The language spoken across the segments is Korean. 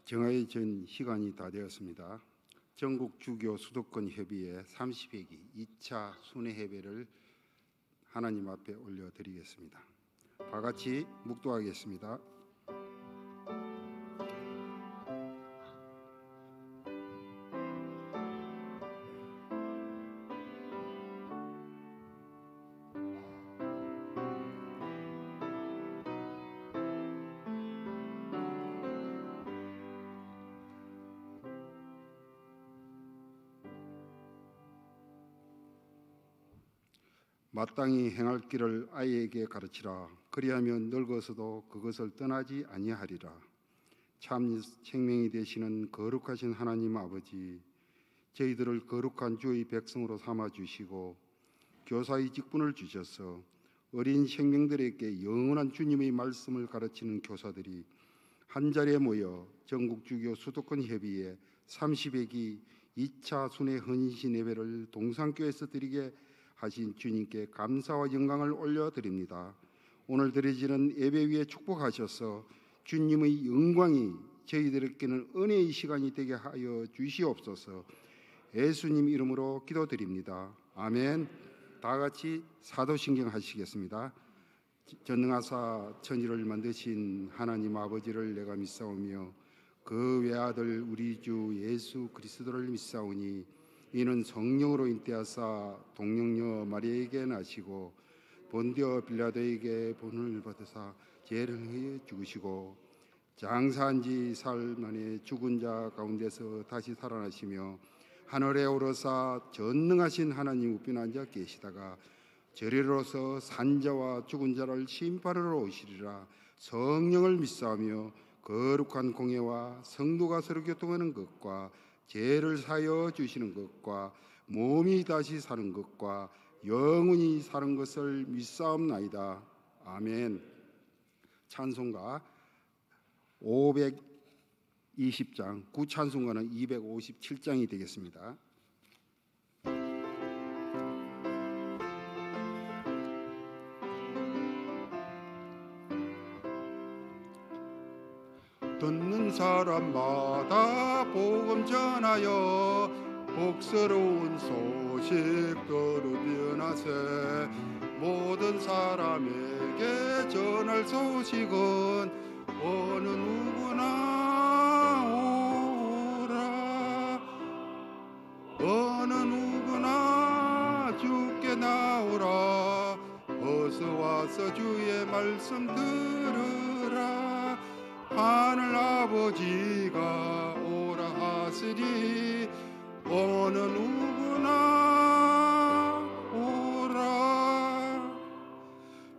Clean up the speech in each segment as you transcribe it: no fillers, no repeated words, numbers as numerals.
정해진 시간이 다 되었습니다. 전국 주교 수도권 협의회 30회기 2차 순회 예배를 하나님 앞에 올려드리겠습니다. 다 같이 묵도하겠습니다. 마땅히 행할 길을 아이에게 가르치라. 그리하면 늙어서도 그것을 떠나지 아니하리라. 참 생명이 되시는 거룩하신 하나님 아버지, 저희들을 거룩한 주의 백성으로 삼아 주시고 교사의 직분을 주셔서 어린 생명들에게 영원한 주님의 말씀을 가르치는 교사들이 한자리에 모여 전국주교 수도권 협의회 30회기 2차 순회 헌신 예배를 동산교회에서 드리게 하신 주님께 감사와 영광을 올려드립니다. 오늘 드려지는 예배 위에 축복하셔서 주님의 영광이 저희들에게는 은혜의 시간이 되게 하여 주시옵소서. 예수님 이름으로 기도드립니다. 아멘. 다 같이 사도신경 하시겠습니다. 전능하사 천지를 만드신 하나님 아버지를 내가 믿사오며 그 외아들 우리 주 예수 그리스도를 믿사오니 이는 성령으로 인태하사 동령녀 마리아에게 나시고 본디오 빌라도에게 본을 받으사 죄를 위해 죽으시고 장사한 지 사흘 만에 죽은 자 가운데서 다시 살아나시며 하늘에 오르사 전능하신 하나님 우편에 앉아 계시다가 저리로서 산자와 죽은 자를 심판하러 오시리라. 성령을 믿사오며 거룩한 공예와 성도가 서로 교통하는 것과 죄를 사여 주시는 것과 몸이 다시 사는 것과 영원히 사는 것을 믿사옵나이다. 아멘. 찬송가 520장, 구찬송가는 257장이 되겠습니다. 듣는 사람마다 복음 전하여 복스러운 소식 들으면하세. 모든 사람에게 전할 소식은 어느 누구나 오라. 어느 누구나 주께 나오라. 어서 와서 주의 말씀 들으라. 하늘 아버지가 오라 하시리. 어느 누구나 오라.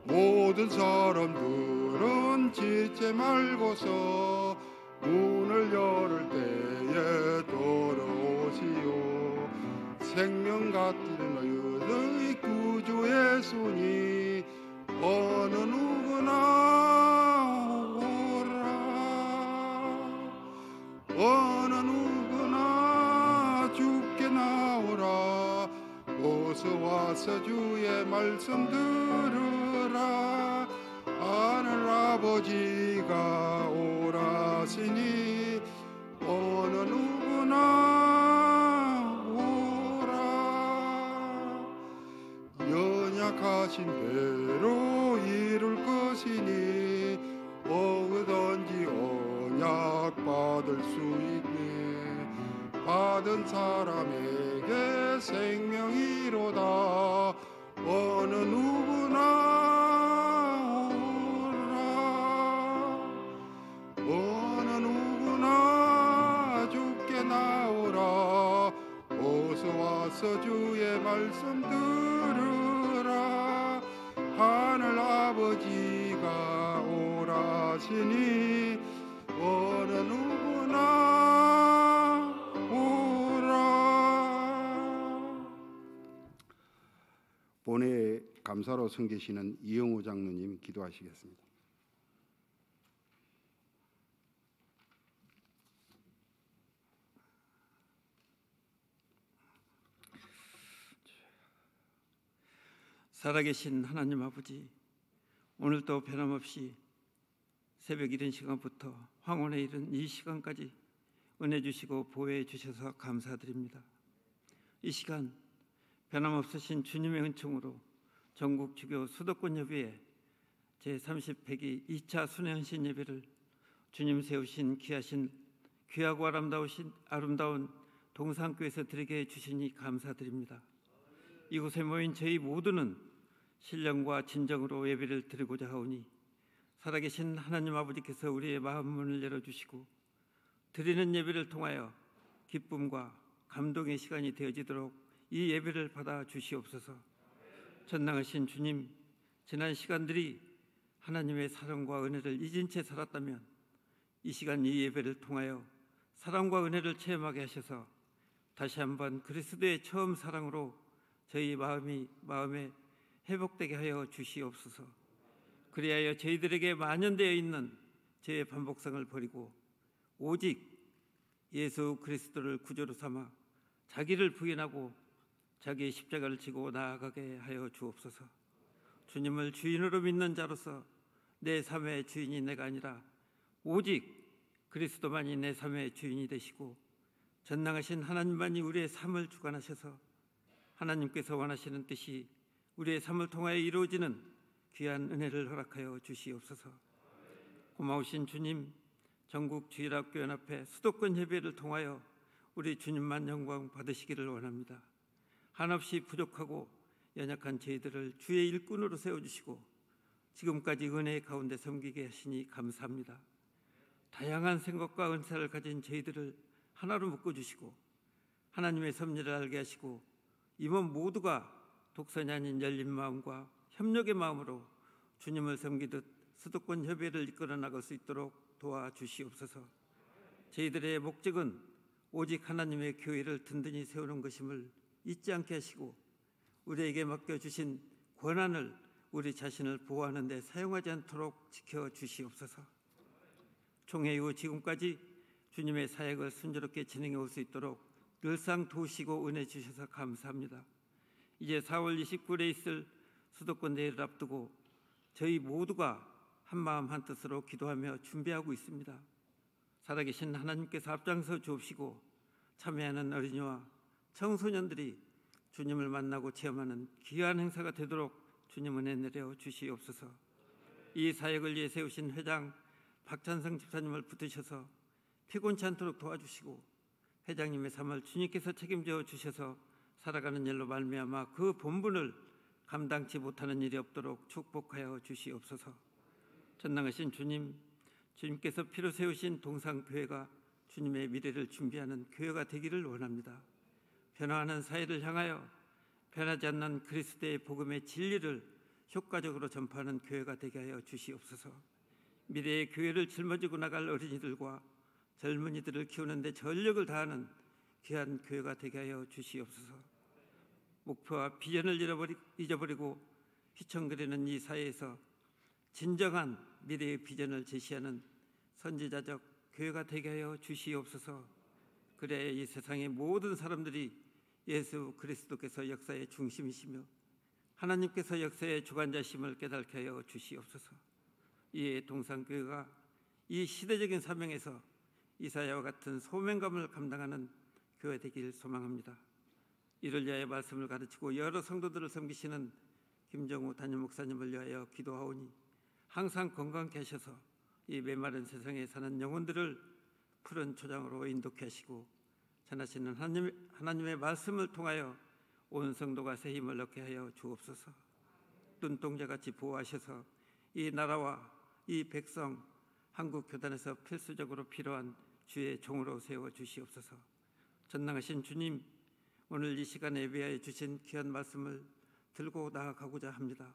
모든 사람들은 지체 말고서 문을 열을 때에 들어오시오. 생명 같은 너희의 구주 예수니 어느 누구나 어느 누구나 주께 나오라. 어서 와서 주의 말씀 들으라. 하늘 아버지가 오라시니 어느 누구나 오라. 연약하신 대로 이룰 것이니 어디든지 언약 받을 수 있네. 받은 사람에게 생명이로다. 어느 누구나 오라. 어느 누구나 주께 나오라. 어서 와서 주의 말씀 들으라. 하늘 아버지가 오라시니 어느 누구나 오라. 본회에 감사로 섬기시는 이영우 장로님 기도하시겠습니다. 살아계신 하나님 아버지, 오늘도 변함없이 새벽 이른 시간부터 황혼에 이른 이 시간까지 은혜 주시고 보호해 주셔서 감사드립니다. 이 시간 변함없으신 주님의 은총으로 전국 주교 수도권 협의회 제30회기 2차 순회헌신 예배를 주님 세우신 귀하고 아름다운 동산교회에서 드리게 해주시니 감사드립니다. 이곳에 모인 저희 모두는 신령과 진정으로 예배를 드리고자 하오니 살아계신 하나님 아버지께서 우리의 마음 문을 열어주시고 드리는 예배를 통하여 기쁨과 감동의 시간이 되어지도록 이 예배를 받아 주시옵소서. 전능하신 주님, 지난 시간들이 하나님의 사랑과 은혜를 잊은 채 살았다면 이 시간 이 예배를 통하여 사랑과 은혜를 체험하게 하셔서 다시 한번 그리스도의 처음 사랑으로 저희 마음에 회복되게 하여 주시옵소서. 그리하여 저희들에게 만연되어 있는 죄의 반복성을 버리고 오직 예수 그리스도를 구주로 삼아 자기를 부인하고 자기의 십자가를 지고 나아가게 하여 주옵소서. 주님을 주인으로 믿는 자로서 내 삶의 주인이 내가 아니라 오직 그리스도만이 내 삶의 주인이 되시고 전능하신 하나님만이 우리의 삶을 주관하셔서 하나님께서 원하시는 뜻이 우리의 삶을 통하여 이루어지는 귀한 은혜를 허락하여 주시옵소서. 고마우신 주님, 전국 주일학교연합회 수도권 예배를 통하여 우리 주님만 영광 받으시기를 원합니다. 한없이 부족하고 연약한 저희들을 주의 일꾼으로 세워주시고 지금까지 은혜 가운데 섬기게 하시니 감사합니다. 다양한 생각과 은사를 가진 저희들을 하나로 묶어주시고 하나님의 섭리를 알게 하시고 임원 모두가 독선이 아닌 열린 마음과 협력의 마음으로 주님을 섬기듯 수도권 협의회를 이끌어 나갈 수 있도록 도와주시옵소서. 저희들의 목적은 오직 하나님의 교회를 든든히 세우는 것임을 잊지 않게 하시고 우리에게 맡겨주신 권한을 우리 자신을 보호하는 데 사용하지 않도록 지켜주시옵소서. 총회 이후 지금까지 주님의 사역을 순조롭게 진행해 올 수 있도록 늘상 도우시고 은혜 주셔서 감사합니다. 이제 4월 29일에 있을 수도권 대회를 앞두고 저희 모두가 한마음 한뜻으로 기도하며 준비하고 있습니다. 살아계신 하나님께서 앞장서 주옵시고 참여하는 어린이와 청소년들이 주님을 만나고 체험하는 귀한 행사가 되도록 주님 은혜 내려 주시옵소서. 이 사역을 위해 세우신 회장 박찬성 집사님을 붙드셔서 피곤치 않도록 도와주시고 회장님의 삶을 주님께서 책임져 주셔서 살아가는 일로 말미암아 그 본분을 감당치 못하는 일이 없도록 축복하여 주시옵소서. 전능하신 주님, 주님께서 피로 세우신 동산교회가 주님의 미래를 준비하는 교회가 되기를 원합니다. 변화하는 사회를 향하여 변하지 않는 그리스도의 복음의 진리를 효과적으로 전파하는 교회가 되게 하여 주시옵소서. 미래의 교회를 짊어지고 나갈 어린이들과 젊은이들을 키우는 데 전력을 다하는 귀한 교회가 되게 하여 주시옵소서. 목표와 비전을 잊어버리고 휘청거리는 이 사회에서 진정한 미래의 비전을 제시하는 선지자적 교회가 되게 하여 주시옵소서. 그래야 이 세상의 모든 사람들이 예수 그리스도께서 역사의 중심이시며 하나님께서 역사의 주관자심을 깨닫게 하여 주시옵소서. 이에 동산교회가 이 시대적인 사명에서 이사야와 같은 소명감을 감당하는 교회 되길 소망합니다. 이를 위하여 말씀을 가르치고 여러 성도들을 섬기시는 김정우 담임 목사님을 위하여 기도하오니 항상 건강케 하셔서 이 메마른 세상에 사는 영혼들을 푸른 초장으로 인도케 하시고 전하시는 하나님의 말씀을 통하여 온 성도가 새 힘을 얻게 하여 주옵소서. 눈동자같이 보호하셔서 이 나라와 이 백성 한국 교단에서 필수적으로 필요한 주의 종으로 세워 주시옵소서. 전능하신 주님, 오늘 이 시간에 예배하여 주신 귀한 말씀을 들고 나아가고자 합니다.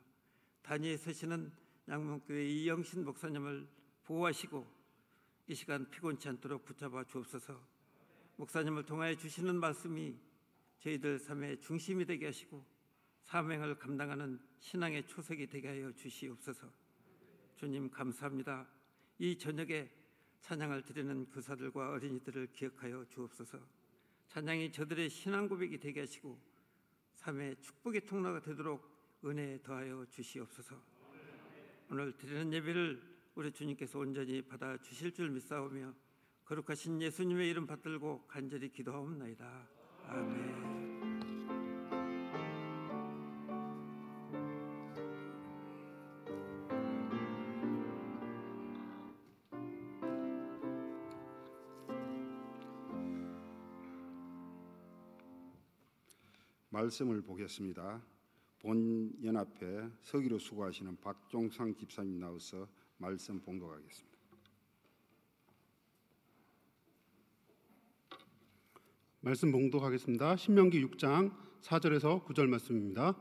단위에 서시는 양문교회 이영신 목사님을 보호하시고 이 시간 피곤치 않도록 붙잡아 주옵소서. 목사님을 통하여 주시는 말씀이 저희들 삶의 중심이 되게 하시고 사명을 감당하는 신앙의 초석이 되게 하여 주시옵소서. 주님 감사합니다. 이 저녁에 찬양을 드리는 교사들과 어린이들을 기억하여 주옵소서. 찬양이 저들의 신앙 고백이 되게 하시고 삶의 축복의 통로가 되도록 은혜 더하여 주시옵소서. 오늘 드리는 예배를 우리 주님께서 온전히 받아 주실 줄 믿사오며 거룩하신 예수님의 이름 받들고 간절히 기도하옵나이다. 아멘. 말씀을 보겠습니다. 본 연합회 서기로 수고하시는 박종상 집사님 나와서 말씀 봉독하겠습니다. 말씀 봉독하겠습니다. 신명기 6장 4절에서 9절 말씀입니다.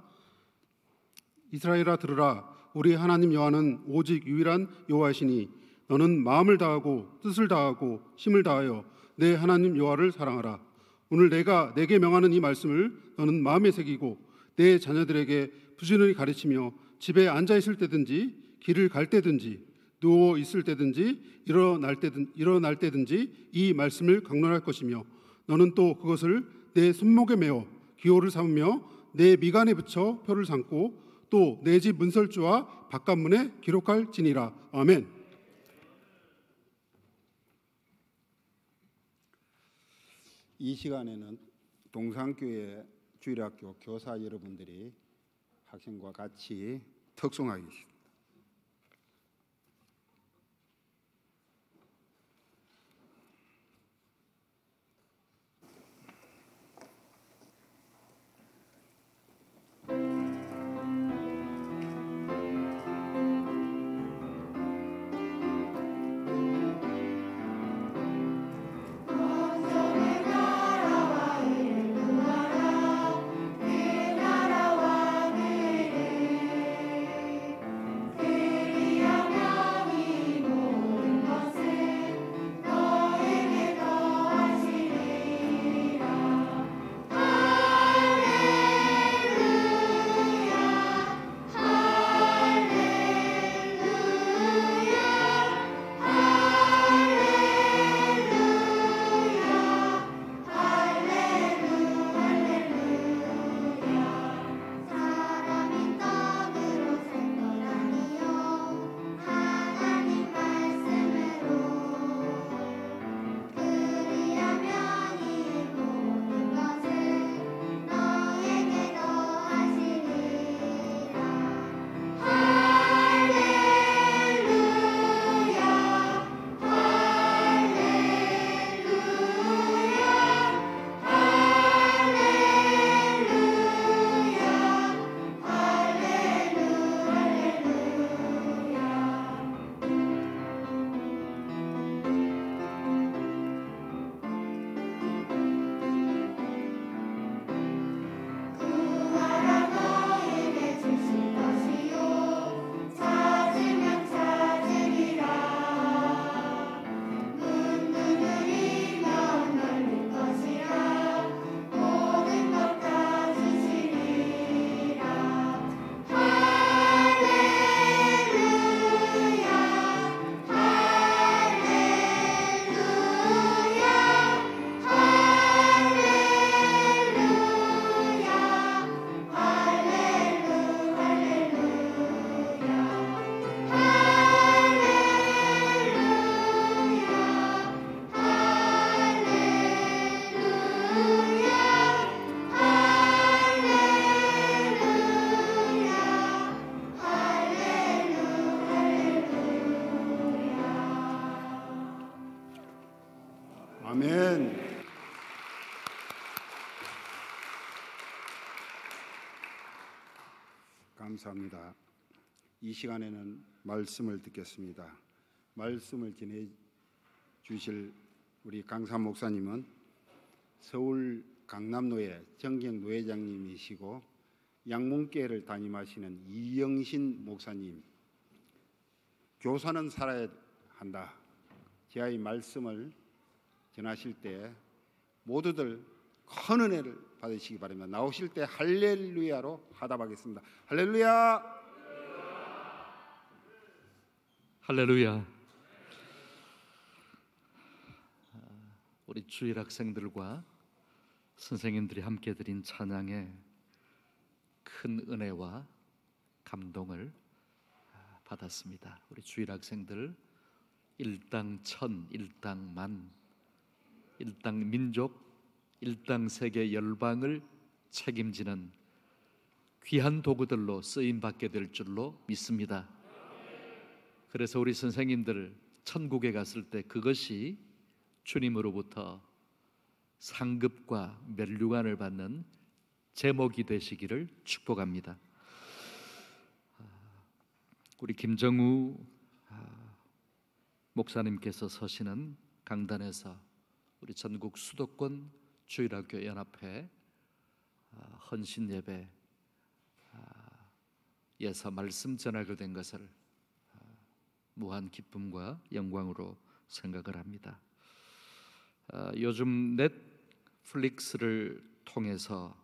이스라엘아 들으라. 우리 하나님 여호와는 오직 유일한 여호와이시니 너는 마음을 다하고 뜻을 다하고 힘을 다하여 내 하나님 여호와를 사랑하라. 오늘 내가 내게 명하는 이 말씀을 너는 마음에 새기고 내 자녀들에게 부지런히 가르치며 집에 앉아 있을 때든지 길을 갈 때든지 누워 있을 때든지 일어날 때든지 이 말씀을 강론할 것이며 너는 또 그것을 내 손목에 메어 기호를 삼으며 내 미간에 붙여 표를 삼고 또 내 집 문설주와 바깥문에 기록할지니라. 아멘. 이 시간에는 동산교회 주일학교 교사 여러분들이 학생과 같이 특송하겠습니다. 아멘. 감사합니다. 이 시간에는 말씀을 듣겠습니다. 말씀을 전해 주실 우리 강산 목사님은 서울 강남노회 정경 노회장님이시고 양문교회를 담임하시는 이영신 목사님. 교사는 살아야 한다. 제가 이 말씀을 전하실 때 모두들 큰 은혜를 받으시기 바랍니다. 나오실 때 할렐루야로 하답하겠습니다. 할렐루야. 할렐루야. 우리 주일 학생들과 선생님들이 함께 드린 찬양에 큰 은혜와 감동을 받았습니다. 우리 주일 학생들 일당 천, 일당 만, 일당 민족, 일당 세계 열방을 책임지는 귀한 도구들로 쓰임 받게 될 줄로 믿습니다. 그래서 우리 선생님들 천국에 갔을 때 그것이 주님으로부터 상급과 면류관을 받는 제목이 되시기를 축복합니다. 우리 김정우 목사님께서 서시는 강단에서 우리 전국 수도권 주일학교 연합회 헌신 예배 예서 말씀 전하게 된 것을 무한 기쁨과 영광으로 생각을 합니다. 요즘 넷플릭스를 통해서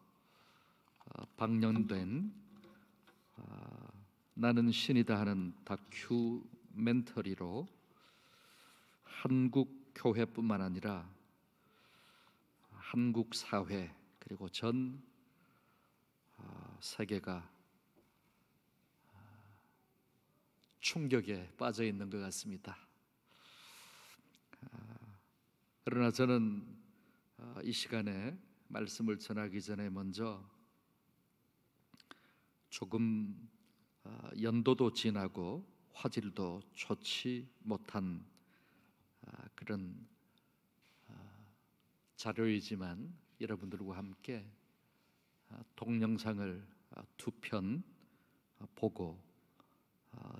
방영된 나는 신이다 하는 다큐멘터리로 한국 교회뿐만 아니라 한국 사회 그리고 전 세계가 충격에 빠져 있는 것 같습니다. 그러나 저는 이 시간에 말씀을 전하기 전에 먼저 조금 연도도 지나고 화질도 좋지 못한 그런 자료이지만 여러분들과 함께 동영상을 두 편 보고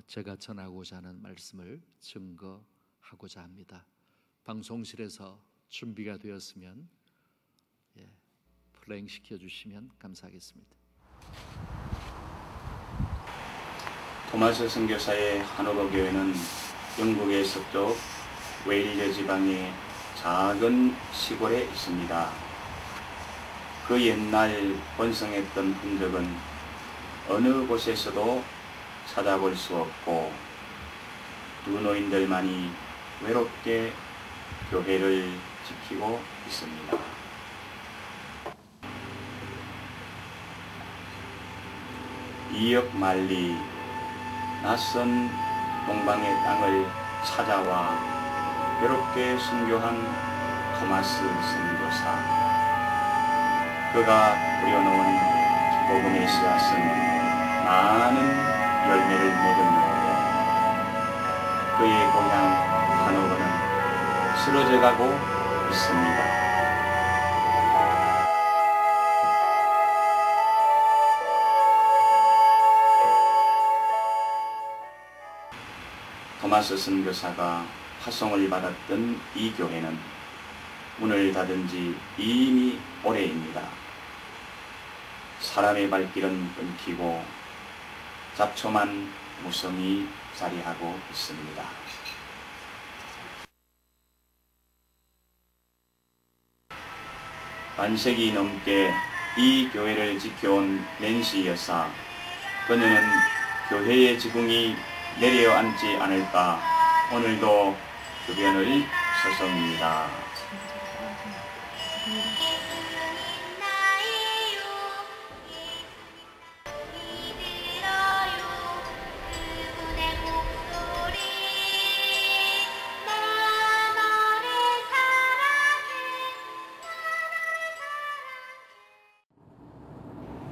제가 전하고자 하는 말씀을 증거하고자 합니다. 방송실에서 준비가 되었으면 플레잉 시켜주시면 감사하겠습니다. 토마스 선교사의 한옥어 교회는 영국의 서쪽 웨일즈 지방의 작은 시골에 있습니다. 그 옛날 번성했던 흔적은 어느 곳에서도 찾아볼 수 없고 두 노인들만이 외롭게 교회를 지키고 있습니다. 이역 만리 낯선 동방의 땅을 찾아와 외롭게 순교한 토마스 선교사. 그가 뿌려놓은 복음의 씨앗은 많은 열매를 맺었는데 그의 고향 한옥은 쓰러져가고 있습니다. 토마스 선교사가 파송을 받았던 이 교회는 문을 닫은 지 이미 오래입니다. 사람의 발길은 끊기고 잡초만 무성히 자리하고 있습니다. 반세기 넘게 이 교회를 지켜온 낸시 여사. 그녀는 교회의 지붕이 내려앉지 않을까 오늘도 주변을 서성입니다.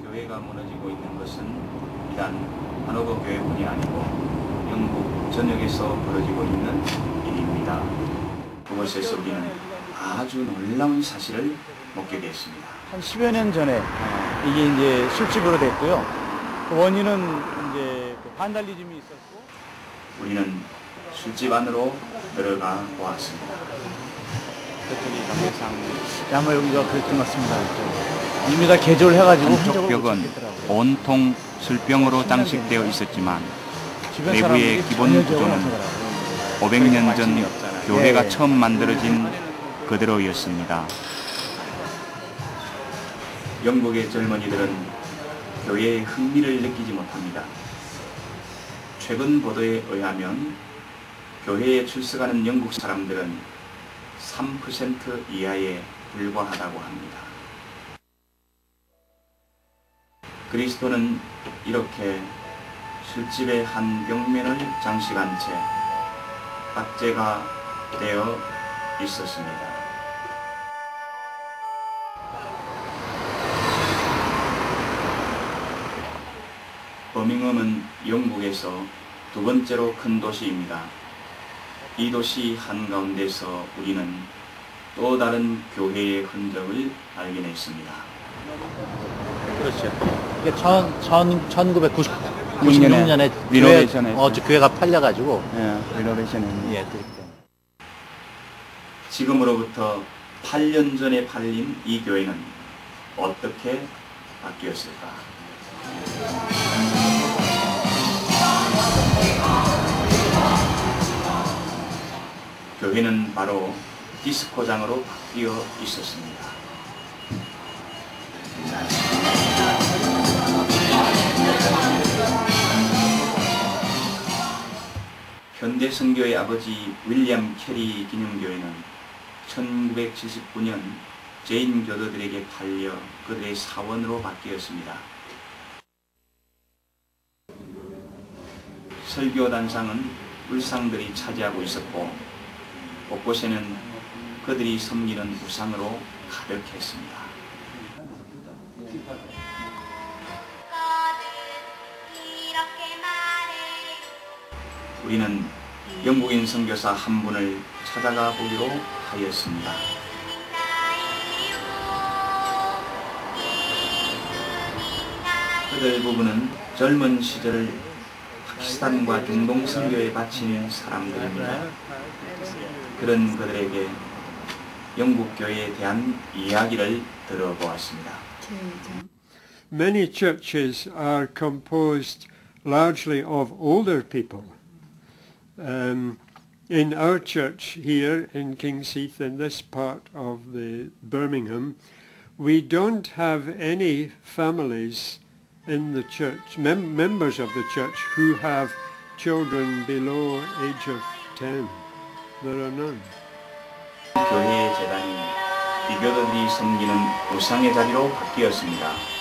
교회가 무너지고 있는 것은 비단 한옥어 교회뿐이 아니고 영국 전역에서 벌어지고 있는 일입니다. 그곳에서 우리는 아주 놀라운 사실을 목격했습니다. 한 10여 년 전에 이게 이제 술집으로 됐고요. 그 원인은 이제 반달리즘이 있었고 우리는 술집 안으로 들어가 보았습니다. 아마 여기가 그랬던 것 같습니다. 이미 다 개조를 해가지고 한쪽 벽은 온통 술병으로 장식되어 있었지만 내부의 기본 구조는 500년 전 교회가 처음 만들어진 그대로였습니다. 영국의 젊은이들은 교회에 흥미를 느끼지 못합니다. 최근 보도에 의하면 교회에 출석하는 영국 사람들은 3% 이하에 불과하다고 합니다. 그리스도는 이렇게 술집의 한 벽면을 장식한 채 박제가 되어 있었습니다. 버밍엄은 영국에서 두 번째로 큰 도시입니다. 이 도시 한가운데서 우리는 또 다른 교회의 흔적을 발견했습니다. 그렇죠. 이게 1996년에 교회가 팔려가지고 리노베이션은 지금으로부터 8년 전에 팔린 이 교회는 어떻게 바뀌었을까? 교회는 바로 디스코장으로 바뀌어 있었습니다. 현대 선교의 아버지 윌리엄 캐리 기념교회는 1979년 제인 교도들에게 팔려 그들의 사원으로 바뀌었습니다. 설교단상은 울상들이 차지하고 있었고 곳곳에는 그들이 섬기는 우상으로 가득했습니다. 우리는 영국인 선교사 한 분을 찾아가 보기로 하였습니다. 그들 부부는 젊은 시절을 파키스탄과 중동 선교에 바친 사람들입니다. 그런 그들에게 영국 교회에 대한 이야기를 들어보았습니다. Many churches are composed largely of older people. In our church here in King's Heath, in this part of the Birmingham, we don't have any families in the church, members of the church who have children below age of 10. There are none. 교회의 재단이 비교도들이 섬기는 우상의 자리로 바뀌었습니다.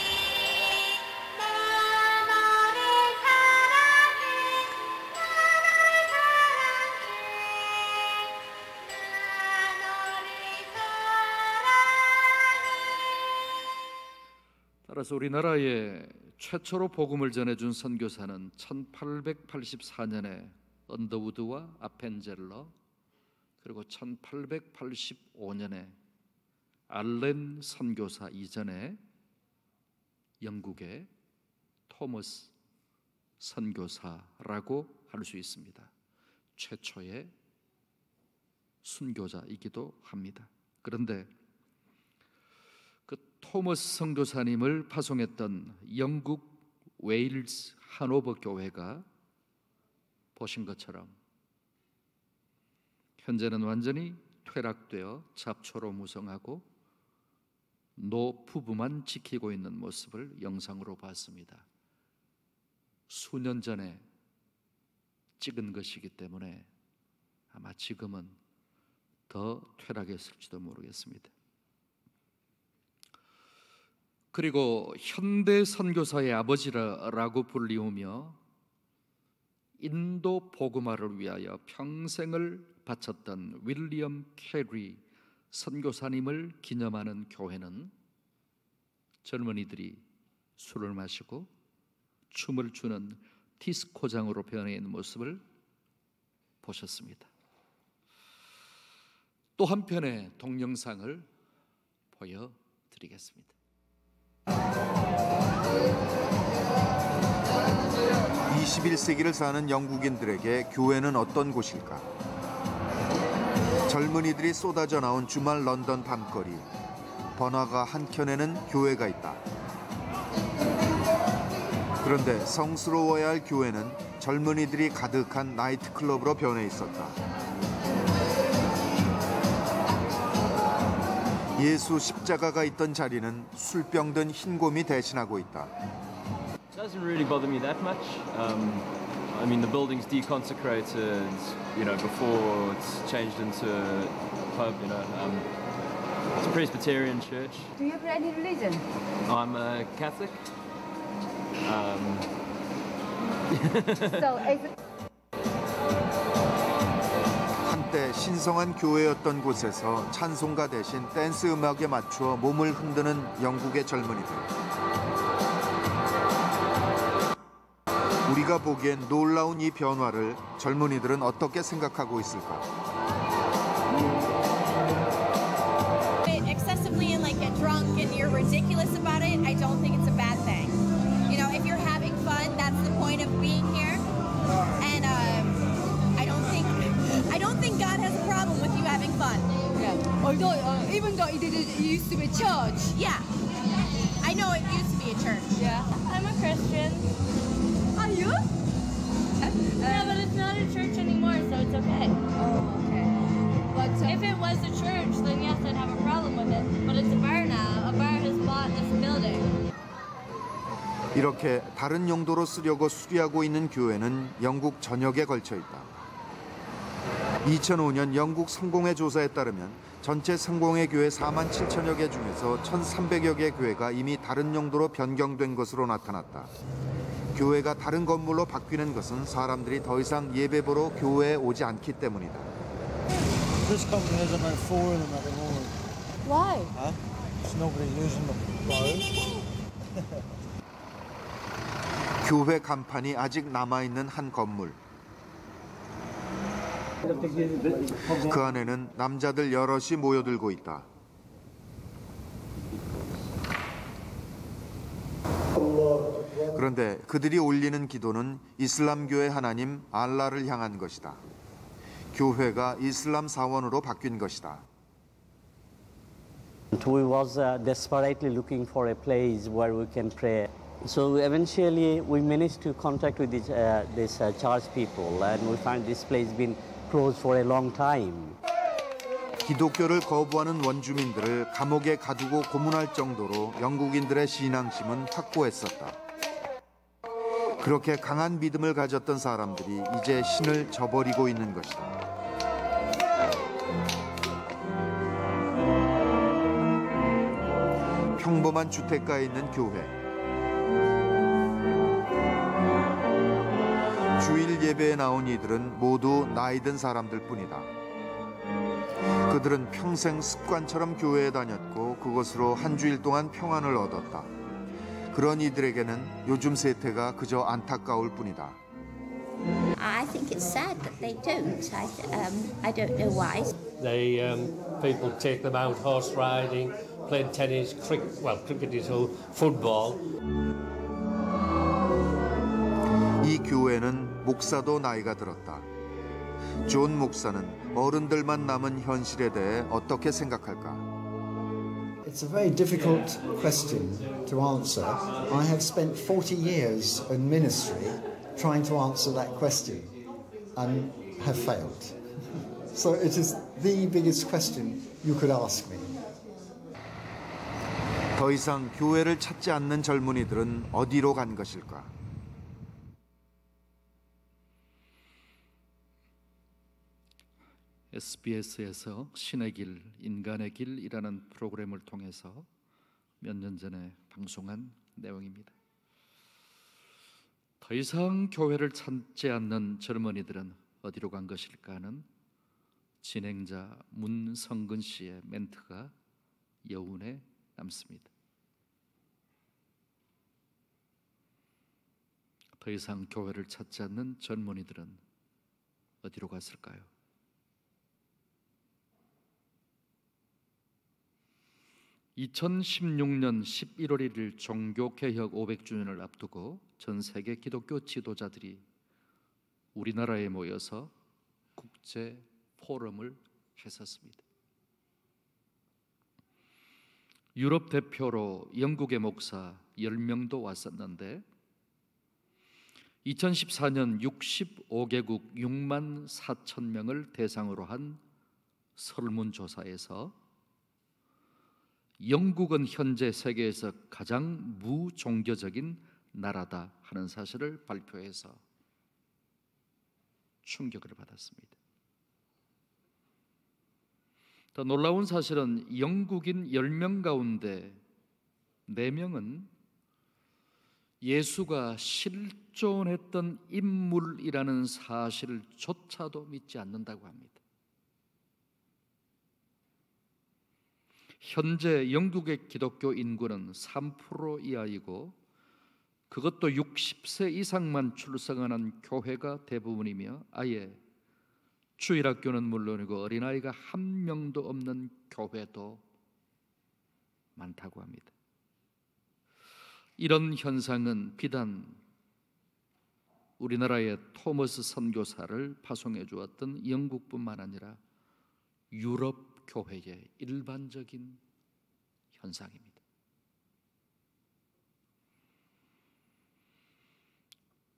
따라서 우리나라에 최초로 복음을 전해준 선교사는 1884년에 언더우드와 아펜젤러, 그리고 1885년에 알렌 선교사 이전에 영국의 토머스 선교사라고 할 수 있습니다. 최초의 순교자이기도 합니다. 그런데 그 토머스 선교사님을 파송했던 영국 웨일스 하노버 교회가 보신 것처럼 현재는 완전히 퇴락되어 잡초로 무성하고 노부부만 지키고 있는 모습을 영상으로 봤습니다. 수년 전에 찍은 것이기 때문에 아마 지금은 더 퇴락했을지도 모르겠습니다. 그리고 현대 선교사의 아버지라고 불리우며 인도 복음화를 위하여 평생을 바쳤던 윌리엄 캐리 선교사님을 기념하는 교회는 젊은이들이 술을 마시고 춤을 추는 디스코장으로 변해 있는 모습을 보셨습니다. 또 한편의 동영상을 보여드리겠습니다. 21세기를 사는 영국인들에게 교회는 어떤 곳일까? 젊은이들이 쏟아져 나온 주말 런던 밤거리. 번화가 한켠에는 교회가 있다. 그런데 성스러워야 할 교회는 젊은이들이 가득한 나이트클럽으로 변해 있었다. 예수 십자가가 있던 자리는 술병 든 흰곰이 대신하고 있다. Doesn't really bother me that much. I mean, the building's deconsecrated, before it's changed into a pub, It's a Presbyterian church. Do you have any religion? I'm a Catholic. 한때 신성한 교회였던 곳에서 찬송가 대신 댄스 음악에 맞추어 몸을 흔드는 영국의 젊은이들. 우리가 보기엔 놀라운 이 변화를 젊은이들은 어떻게 생각하고 있을까? Excessively and like get drunk and you're ridiculous about it, I don't think it's a bad thing. You know, if you're having fun, that's the point of being here. And I don't think God has a problem with you having fun. Yeah. Although even though it used to be church. Yeah. I know it used to be a church. Yeah. I'm a Christian. Are you? Yeah, but it's not a church anymore, so it's okay. Oh, okay. But If it was a church, then yes, I'd have a problem with it. But it's a bar now. A bar has bought this building. 이렇게 다른 용도로 쓰려고 수리하고 있는 교회는 영국 전역에 걸쳐 있다. 2005년 영국 성공회 조사에 따르면 전체 성공회 교회 4만 7천여 개 중에서 1,300여 개 교회가 이미 다른 용도로 변경된 것으로 나타났다. 교회가 다른 건물로 바뀌는 것은 사람들이 더 이상 예배보러 교회에 오지 않기 때문이다. This company has about 4 of them at the moment. why? Huh? There's nobody using them. 교회 간판이 아직 남아있는 한 건물. 그 안에는 남자들 여럿이 모여들고 있다. 그런데 그들이 올리는 기도는 이슬람교의 하나님 알라를 향한 것이다. 교회가 이슬람 사원으로 바뀐 것이다. We was desperately looking for a place where we can pray. So eventually we managed to contact with this church people, and we find this place been closed for a long time. 기독교를 거부하는 원주민들을 감옥에 가두고 고문할 정도로 영국인들의 신앙심은 확고했었다. 그렇게 강한 믿음을 가졌던 사람들이 이제 신을 저버리고 있는 것이다. 평범한 주택가에 있는 교회. 주일 예배에 나온 이들은 모두 나이 든 사람들 뿐이다. 그들은 평생 습관처럼 교회에 다녔고 그것으로 한 주일 동안 평안을 얻었다. 그런 이들에게는 요즘 세태가 그저 안타까울 뿐이다. I think it's sad that they don't. I don't know why. People take them out horse riding, playing tennis, cricket is all football. 이 교회는 목사도 나이가 들었다. 존 목사는 어른들만 남은 현실에 대해 어떻게 생각할까? It's a very difficult question to answer. I have spent 40 years in ministry trying to answer that question and have failed. So it is the biggest question you could ask me. 더 이상 교회를 찾지 않는 젊은이들은 어디로 간 것일까? SBS에서 신의 길, 인간의 길이라는 프로그램을 통해서 몇 년 전에 방송한 내용입니다. 더 이상 교회를 찾지 않는 젊은이들은 어디로 간 것일까 하는 진행자 문성근 씨의 멘트가 여운에 남습니다. 더 이상 교회를 찾지 않는 젊은이들은 어디로 갔을까요? 2016년 11월 1일 종교개혁 500주년을 앞두고 전 세계 기독교 지도자들이 우리나라에 모여서 국제 포럼을 했었습니다. 유럽 대표로 영국의 목사 10명도 왔었는데 2014년 65개국 6만 4천 명을 대상으로 한 설문조사에서 영국은 현재 세계에서 가장 무종교적인 나라다 하는 사실을 발표해서 충격을 받았습니다. 더 놀라운 사실은 영국인 10명 가운데 4명은 예수가 실존했던 인물이라는 사실조차도 믿지 않는다고 합니다. 현재 영국의 기독교 인구는 3% 이하이고 그것도 60세 이상만 출석하는 교회가 대부분이며 아예 주일학교는 물론이고 어린아이가 한 명도 없는 교회도 많다고 합니다. 이런 현상은 비단 우리나라의 토머스 선교사를 파송해 주었던 영국뿐만 아니라 유럽 교회의 일반적인 현상입니다.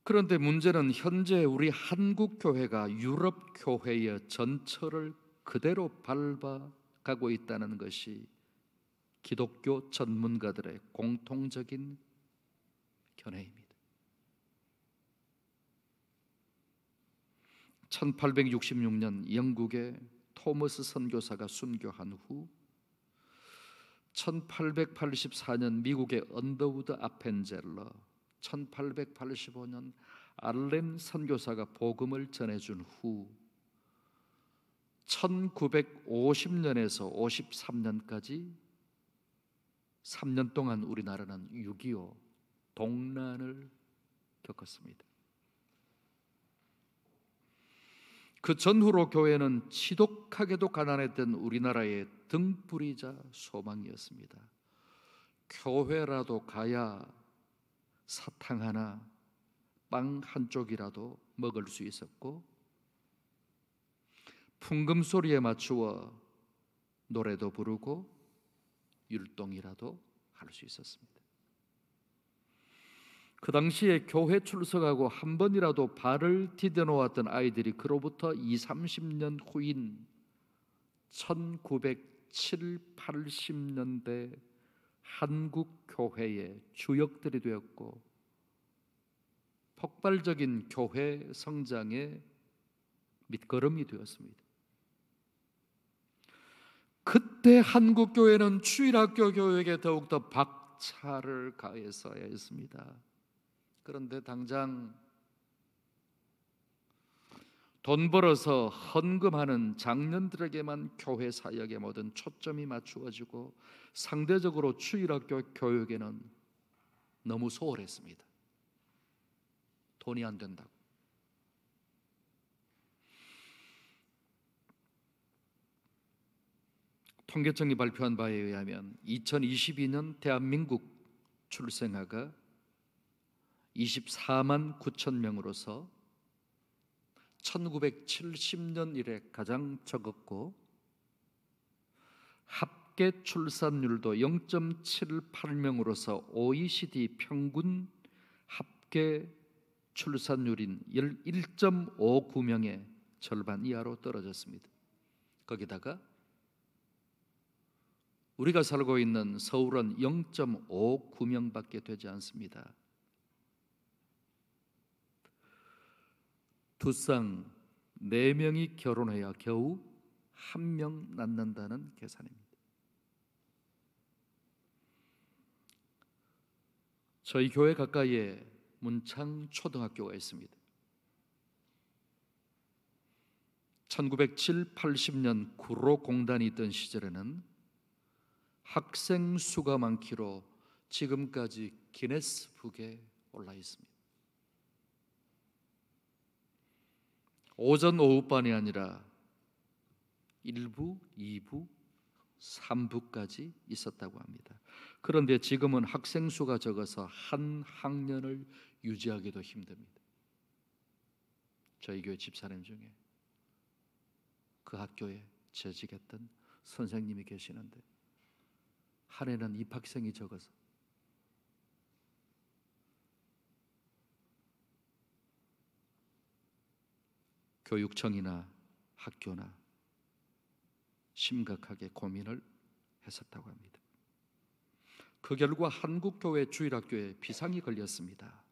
그런데 문제는 현재 우리 한국 교회가 유럽 교회의 전철을 그대로 밟아가고 있다는 것이 기독교 전문가들의 공통적인 견해입니다. 1866년 영국의 토머스 선교사가 순교한 후 1884년 미국의 언더우드 아펜젤러, 1885년 알렌 선교사가 복음을 전해준 후 1950년에서 53년까지 3년 동안 우리나라는 6.25 동란을 겪었습니다. 그 전후로 교회는 지독하게도 가난했던 우리나라의 등불이자 소망이었습니다. 교회라도 가야 사탕 하나, 빵 한 쪽이라도 먹을 수 있었고 풍금 소리에 맞추어 노래도 부르고 율동이라도 할 수 있었습니다. 그 당시에 교회 출석하고 한 번이라도 발을 디뎌놓았던 아이들이 그로부터 20-30년 후인 1970, 80년대 한국 교회의 주역들이 되었고 폭발적인 교회 성장의 밑거름이 되었습니다. 그때 한국 교회는 주일학교 교육에 더욱더 박차를 가했어야 했습니다. 그런데 당장 돈 벌어서 헌금하는 장년들에게만 교회 사역의 모든 초점이 맞추어지고 상대적으로 주일학교 교육에는 너무 소홀했습니다. 돈이 안 된다고. 통계청이 발표한 바에 의하면 2022년 대한민국 출생아가 24만 9천 명으로서 1970년 이래 가장 적었고 합계 출산율도 0.78명으로서 OECD 평균 합계 출산율인 1.59명의 절반 이하로 떨어졌습니다. 거기다가 우리가 살고 있는 서울은 0.59명밖에 되지 않습니다. 두 쌍 4명이 결혼해야 겨우 1명 낳는다는 계산입니다. 저희 교회 가까이에 문창 초등학교가 있습니다. 1970, 80년 구로공단이 있던 시절에는 학생 수가 많기로 지금까지 기네스북에 올라 있습니다. 오전 오후반이 아니라 1부, 2부, 3부까지 있었다고 합니다. 그런데 지금은 학생 수가 적어서 한 학년을 유지하기도 힘듭니다. 저희 교회 집사님 중에 그 학교에 재직했던 선생님이 계시는데 한 해는 입학생이 적어서 교육청이나 학교나 심각하게 고민을 했었다고 합니다. 그 결과 한국교회 주일학교에 비상이 걸렸습니다.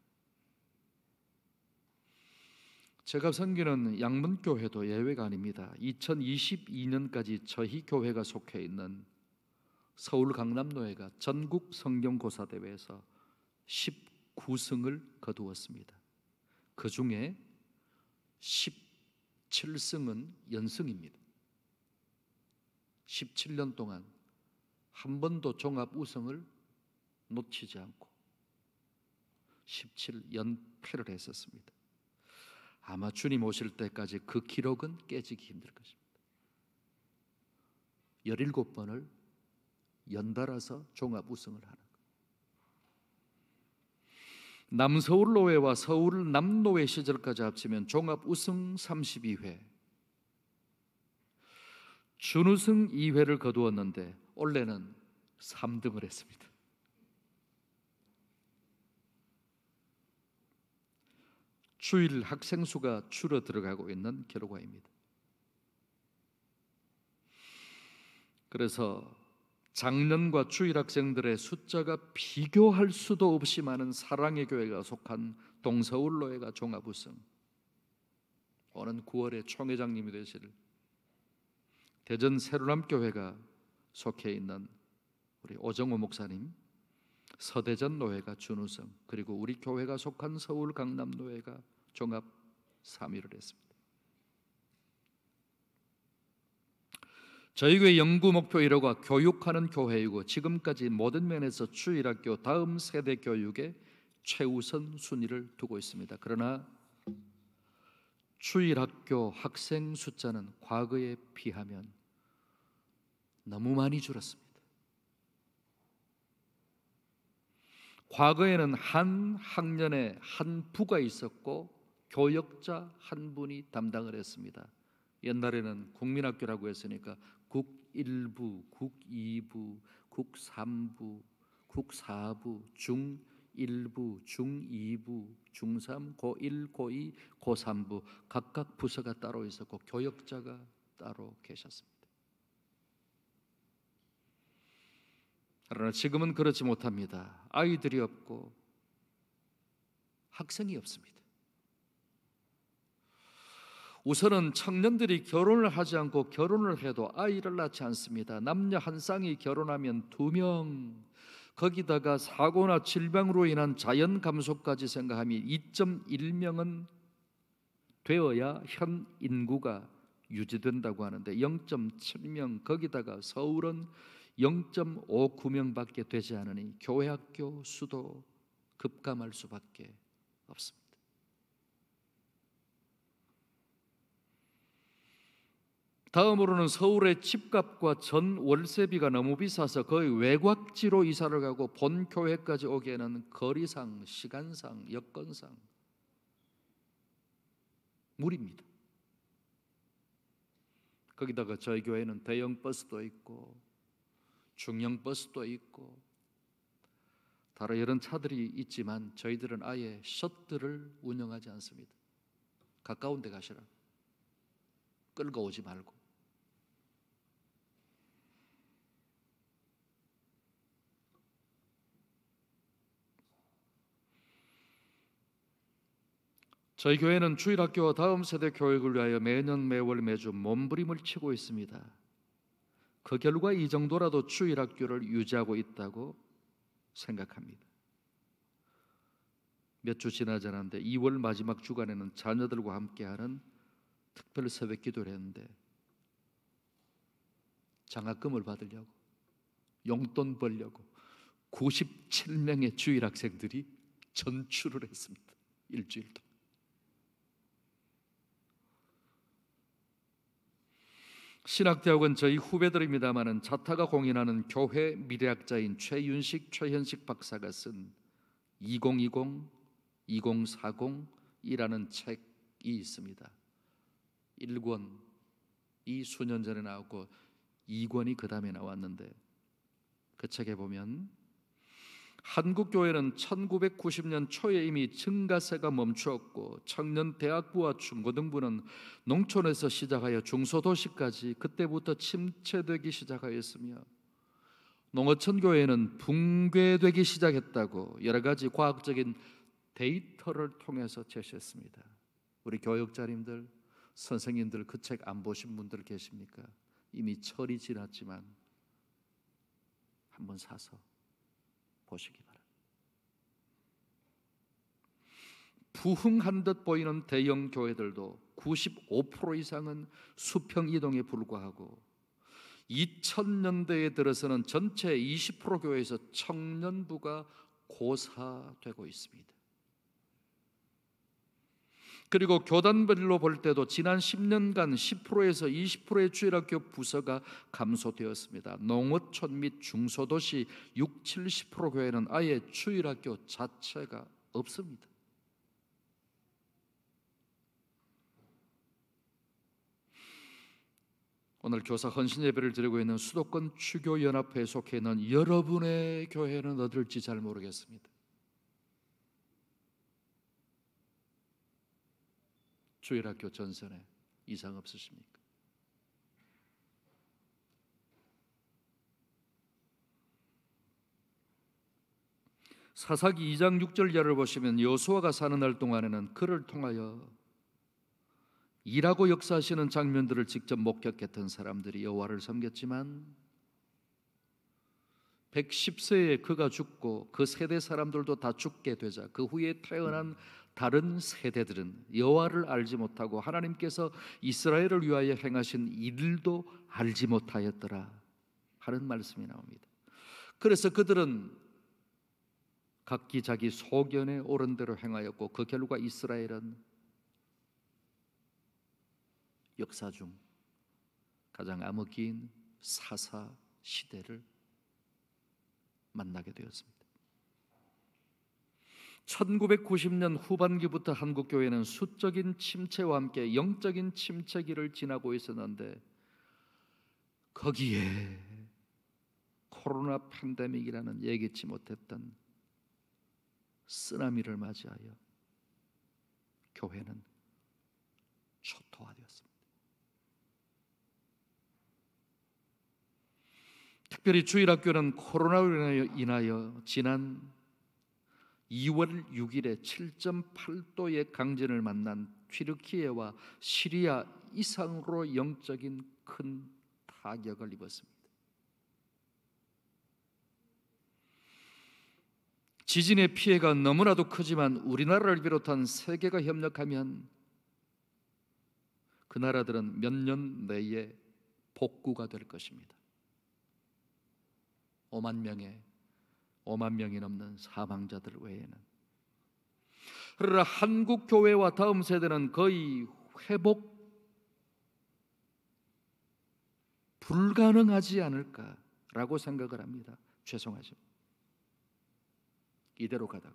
제가 섬기는 양문교회도 예외가 아닙니다. 2022년까지 저희 교회가 속해 있는 서울 강남노회가 전국 성경고사대회에서 19승을 거두었습니다. 그 중에 17승은 연승입니다. 17년 동안 한 번도 종합 우승을 놓치지 않고 17연패를 했었습니다. 아마 주님 오실 때까지 그 기록은 깨지기 힘들 것입니다. 17번을 연달아서 종합 우승을 하는 것. 남서울노회와 서울 남노회 시절까지 합치면 종합 우승 32회, 준우승 2회를 거두었는데 올해는 3등을 했습니다. 주일 학생 수가 줄어들어가고 있는 결과입니다. 그래서 작년과 주일 학생들의 숫자가 비교할 수도 없이 많은 사랑의 교회가 속한 동서울노회가 종합 우승, 오는 9월에 총회장님이 되실 대전 새로남교회가 속해 있는 우리 오정호 목사님, 서대전 노회가 준우승, 그리고 우리 교회가 속한 서울 강남노회가 종합 3위를 했습니다. 저희 교회 연구 목표 1호가 교육하는 교회이고 지금까지 모든 면에서 주일학교 다음 세대 교육에 최우선 순위를 두고 있습니다. 그러나 주일학교 학생 숫자는 과거에 비하면 너무 많이 줄었습니다. 과거에는 한 학년에 한 부가 있었고 교역자 한 분이 담당을 했습니다. 옛날에는 국민학교라고 했으니까 국 1부, 국 2부, 국 3부, 국 4부, 중 1부, 중 2부, 중 3, 고 1, 고 2, 고 3부 각각 부서가 따로 있었고 교역자가 따로 계셨습니다. 그러나 지금은 그렇지 못합니다. 아이들이 없고 학생이 없습니다. 우선은 청년들이 결혼을 하지 않고 결혼을 해도 아이를 낳지 않습니다. 남녀 한 쌍이 결혼하면 2명, 거기다가 사고나 질병으로 인한 자연 감소까지 생각하면 2.1명은 되어야 현 인구가 유지된다고 하는데 0.7명, 거기다가 서울은 0.59명밖에 되지 않으니 교회 학교 수도 급감할 수밖에 없습니다. 다음으로는 서울의 집값과 전 월세비가 너무 비싸서 거의 외곽지로 이사를 가고 본 교회까지 오기에는 거리상, 시간상, 여건상 무리입니다. 거기다가 저희 교회는 대형 버스도 있고 중형 버스도 있고 다른 이런 차들이 있지만 저희들은 아예 셔틀을 운영하지 않습니다. 가까운 데 가시라. 끌고 오지 말고. 저희 교회는 주일학교와 다음 세대 교육을 위하여 매년 매월 매주 몸부림을 치고 있습니다. 그 결과 이 정도라도 주일학교를 유지하고 있다고 생각합니다. 몇 주 지나지 않았는데 2월 마지막 주간에는 자녀들과 함께하는 특별 새벽 기도를 했는데 장학금을 받으려고 용돈 벌려고 97명의 주일학생들이 전출을 했습니다. 일주일 동안. 신학대학은 저희 후배들입니다마는 자타가 공인하는 교회 미래학자인 최윤식, 최현식 박사가 쓴 2020, 2040이라는 책이 있습니다. 1권이 수년 전에 나왔고 2권이 그 다음에 나왔는데 그 책에 보면 한국교회는 1990년 초에 이미 증가세가 멈추었고 청년 대학부와 중고등부는 농촌에서 시작하여 중소도시까지 그때부터 침체되기 시작하였으며 농어촌 교회는 붕괴되기 시작했다고 여러 가지 과학적인 데이터를 통해서 제시했습니다. 우리 교역자님들, 선생님들 그 책 안 보신 분들 계십니까? 이미 철이 지났지만 한번 사서 보시기 바랍니다. 부흥한 듯 보이는 대형 교회들도 95% 이상은 수평 이동에 불과하고 2000년대에 들어서는 전체 20% 교회에서 청년부가 고사되고 있습니다. 그리고 교단별로 볼 때도 지난 10년간 10%에서 20%의 주일학교 부서가 감소되었습니다. 농어촌 및 중소도시 60-70% 교회는 아예 주일학교 자체가 없습니다. 오늘 교사 헌신 예배를 드리고 있는 수도권 추교연합회에 속해 있는 여러분의 교회는 어떨지 잘 모르겠습니다. 주일학교 전선에 이상 없으십니까? 사사기 2장 6절야를 보시면 여호수아가 사는 날 동안에는 그를 통하여 일하고 역사하시는 장면들을 직접 목격했던 사람들이 여호와를 섬겼지만 110세에 그가 죽고 그 세대 사람들도 다 죽게 되자 그 후에 태어난 다른 세대들은 여호와를 알지 못하고 하나님께서 이스라엘을 위하여 행하신 일도 알지 못하였더라 하는 말씀이 나옵니다. 그래서 그들은 각기 자기 소견에 옳은 대로 행하였고 그 결과 이스라엘은 역사 중 가장 암흑기인 사사 시대를 만나게 되었습니다. 1990년 후반기부터 한국교회는 수적인 침체와 함께 영적인 침체기를 지나고 있었는데 거기에 코로나 팬데믹이라는 예기치 못했던 쓰나미를 맞이하여 교회는 초토화되었습니다. 특별히 주일학교는 코로나로 인하여 지난 2월 6일에 7.8도의 강진을 만난 튀르키예와 시리아 이상으로 영적인 큰 타격을 입었습니다. 지진의 피해가 너무나도 크지만 우리나라를 비롯한 세계가 협력하면 그 나라들은 몇 년 내에 복구가 될 것입니다. 5만 명이 넘는 사망자들 외에는. 그러나 한국 교회와 다음 세대는 거의 회복 불가능하지 않을까라고 생각을 합니다. 죄송하죠. 이대로 가다가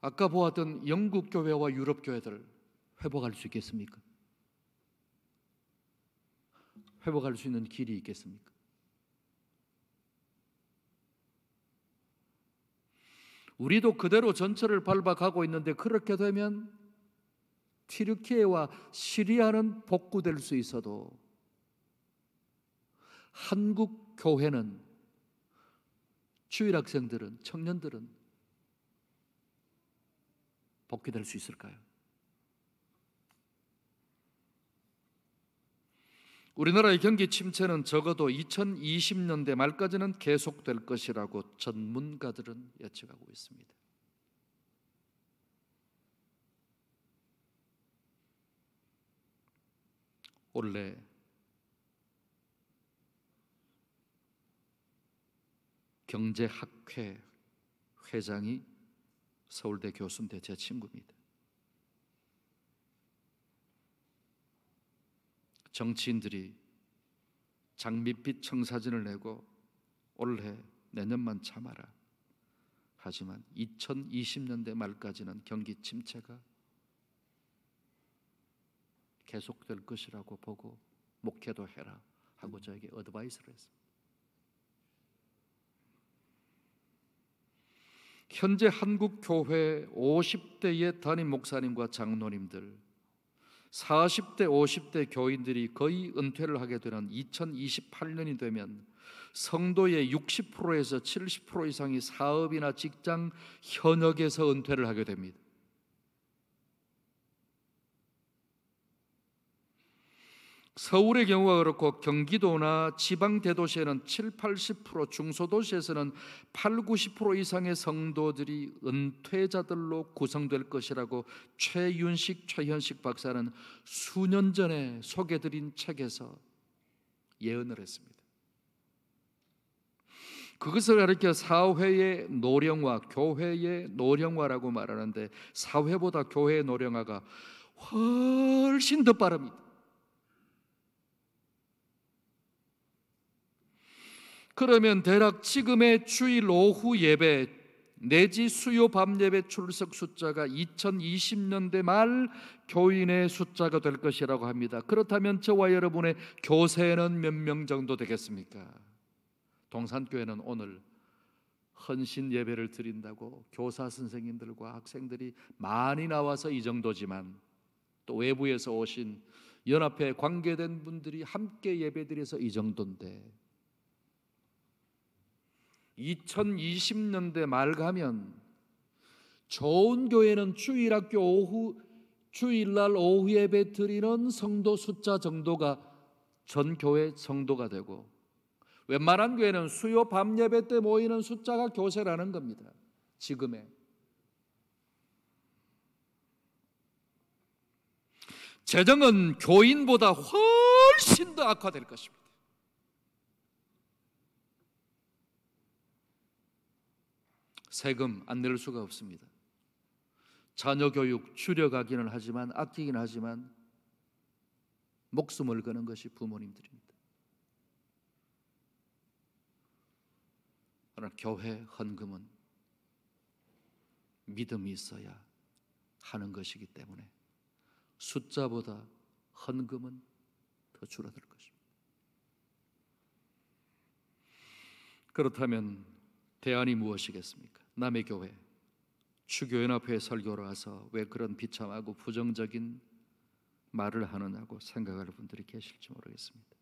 아까 보았던 영국 교회와 유럽 교회들 회복할 수 있겠습니까? 회복할 수 있는 길이 있겠습니까? 우리도 그대로 전철을 밟아가고 있는데 그렇게 되면 튀르키예와 시리아는 복구될 수 있어도 한국 교회는 주일 학생들은 청년들은 복귀될 수 있을까요? 우리나라의 경기 침체는 적어도 2020년대 말까지는 계속될 것이라고 전문가들은 예측하고 있습니다. 올해 경제학회 회장이 서울대 교수인데 제 친구입니다. 정치인들이 장밋빛 청사진을 내고 올해 내년만 참아라. 하지만 2020년대 말까지는 경기 침체가 계속될 것이라고 보고 목회도 해라 하고 저에게 어드바이스를 했습니다. 현재 한국 교회 50대의 담임 목사님과 장로님들, 40대, 50대 교인들이 거의 은퇴를 하게 되는 2028년이 되면 성도의 60%에서 70% 이상이 사업이나 직장 현역에서 은퇴를 하게 됩니다. 서울의 경우가 그렇고 경기도나 지방 대도시에는 7, 80%, 중소도시에서는 8, 90% 이상의 성도들이 은퇴자들로 구성될 것이라고 최현식 박사는 수년 전에 소개드린 책에서 예언을 했습니다. 그것을 가리켜 사회의 노령화, 교회의 노령화라고 말하는데 사회보다 교회의 노령화가 훨씬 더 빠릅니다. 그러면 대략 지금의 주일 오후 예배 내지 수요 밤 예배 출석 숫자가 2020년대 말 교인의 숫자가 될 것이라고 합니다. 그렇다면 저와 여러분의 교세는 몇 명 정도 되겠습니까? 동산교회는 오늘 헌신 예배를 드린다고 교사 선생님들과 학생들이 많이 나와서 이 정도지만 또 외부에서 오신 연합회에 관계된 분들이 함께 예배드려서 이 정도인데 2020년대 말 가면 좋은 교회는 주일날 오후 예배 드리는 성도 숫자 정도가 전 교회 성도가 되고 웬만한 교회는 수요 밤 예배 때 모이는 숫자가 교세라는 겁니다. 지금의 재정은 교인보다 훨씬 더 악화될 것입니다. 세금 안 낼 수가 없습니다. 자녀 교육 줄여가기는 하지만 아끼긴 하지만 목숨을 거는 것이 부모님들입니다. 그러나 교회 헌금은 믿음이 있어야 하는 것이기 때문에 숫자보다 헌금은 더 줄어들 것입니다. 그렇다면 대안이 무엇이겠습니까? 남의 교회, 추교연합회 설교를 와서 왜 그런 비참하고 부정적인 말을 하느냐고 생각할 분들이 계실지 모르겠습니다.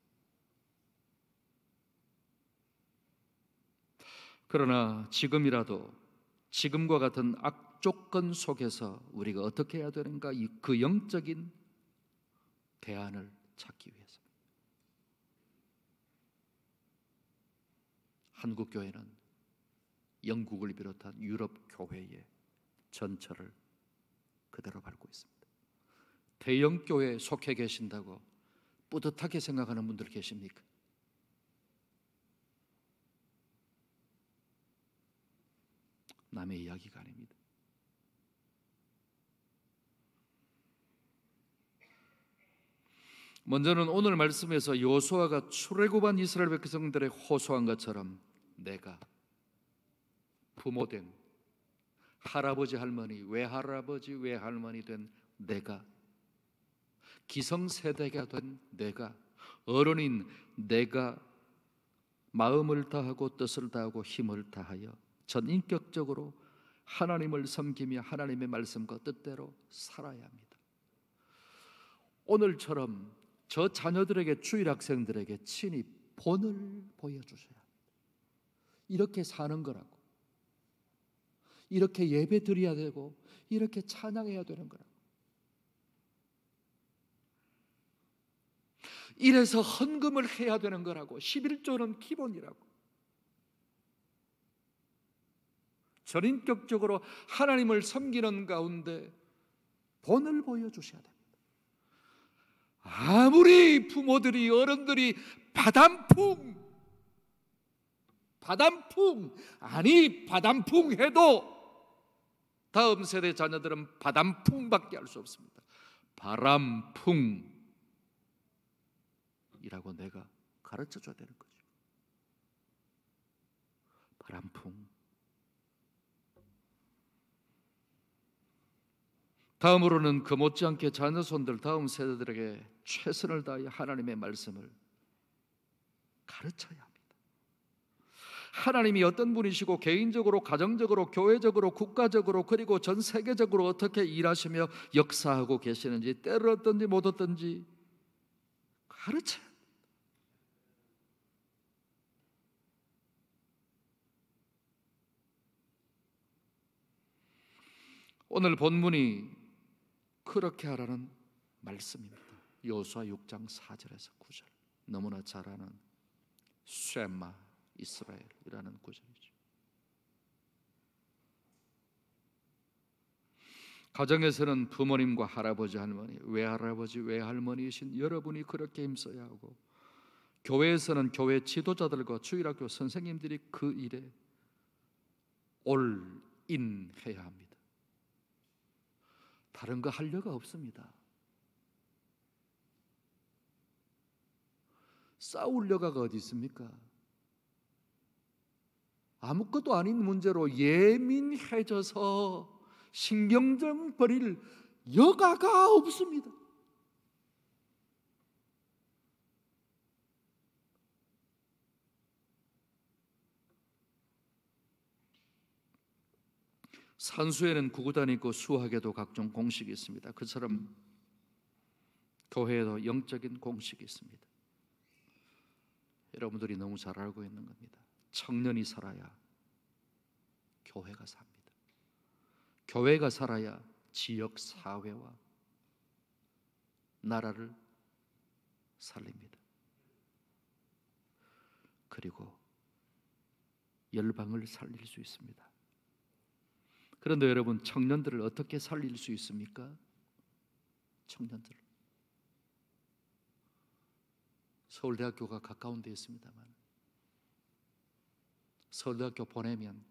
그러나 지금이라도 지금과 같은 악조건 속에서 우리가 어떻게 해야 되는가, 그 영적인 대안을 찾기 위해서 한국 교회는 영국을 비롯한 유럽 교회의 전철을 그대로 밟고 있습니다. 대형 교회에 속해 계신다고 뿌듯하게 생각하는 분들 계십니까? 남의 이야기가 아닙니다. 먼저는 오늘 말씀에서 여호수아가 출애굽한 이스라엘 백성들의 호소한 것처럼 내가 부모된 할아버지 할머니, 외할아버지 외할머니 된 내가, 기성세대가 된 내가, 어른인 내가 마음을 다하고 뜻을 다하고 힘을 다하여 전인격적으로 하나님을 섬기며 하나님의 말씀과 뜻대로 살아야 합니다. 오늘처럼 저 자녀들에게, 주일 학생들에게 친히 본을 보여주셔야 합니다. 이렇게 사는 거라고, 이렇게 예배 드려야 되고 이렇게 찬양해야 되는 거라고, 이래서 헌금을 해야 되는 거라고, 11조는 기본이라고, 전인격적으로 하나님을 섬기는 가운데 본을 보여주셔야 됩니다. 아무리 부모들이, 어른들이 바람풍 해도 다음 세대 자녀들은 바람풍밖에 할 수 없습니다. 바람풍이라고 내가 가르쳐줘야 되는 거죠. 바람풍. 다음으로는 그 못지않게 자녀손들, 다음 세대들에게 최선을 다해 하나님의 말씀을 가르쳐야 합니다. 하나님이 어떤 분이시고 개인적으로, 가정적으로, 교회적으로, 국가적으로, 그리고 전 세계적으로 어떻게 일하시며 역사하고 계시는지, 때를 얻든지 못 얻든지 가르쳐야 합니다. 오늘 본문이 그렇게 하라는 말씀입니다. 여호수아 6장 4절에서 9절, 너무나 잘 아는 쉐마 이스라엘이라는 구절이죠. 가정에서는 부모님과 할아버지 할머니, 외할아버지 외할머니이신 여러분이 그렇게 힘써야 하고, 교회에서는 교회 지도자들과 주일학교 선생님들이 그 일에 올인해야 합니다. 다른 거 할 여가 없습니다. 싸울 여가가 어디 있습니까? 아무것도 아닌 문제로 예민해져서 신경전 버릴 여가가 없습니다. 산수에는 구구단이 있고 수학에도 각종 공식이 있습니다. 그처럼 교회에도 영적인 공식이 있습니다. 여러분들이 너무 잘 알고 있는 겁니다. 청년이 살아야 교회가 삽니다. 교회가 살아야 지역 사회와 나라를 살립니다. 그리고 열방을 살릴 수 있습니다. 그런데 여러분, 청년들을 어떻게 살릴 수 있습니까? 청년들, 서울대학교가 가까운 데 있습니다만 서울대학교 보내면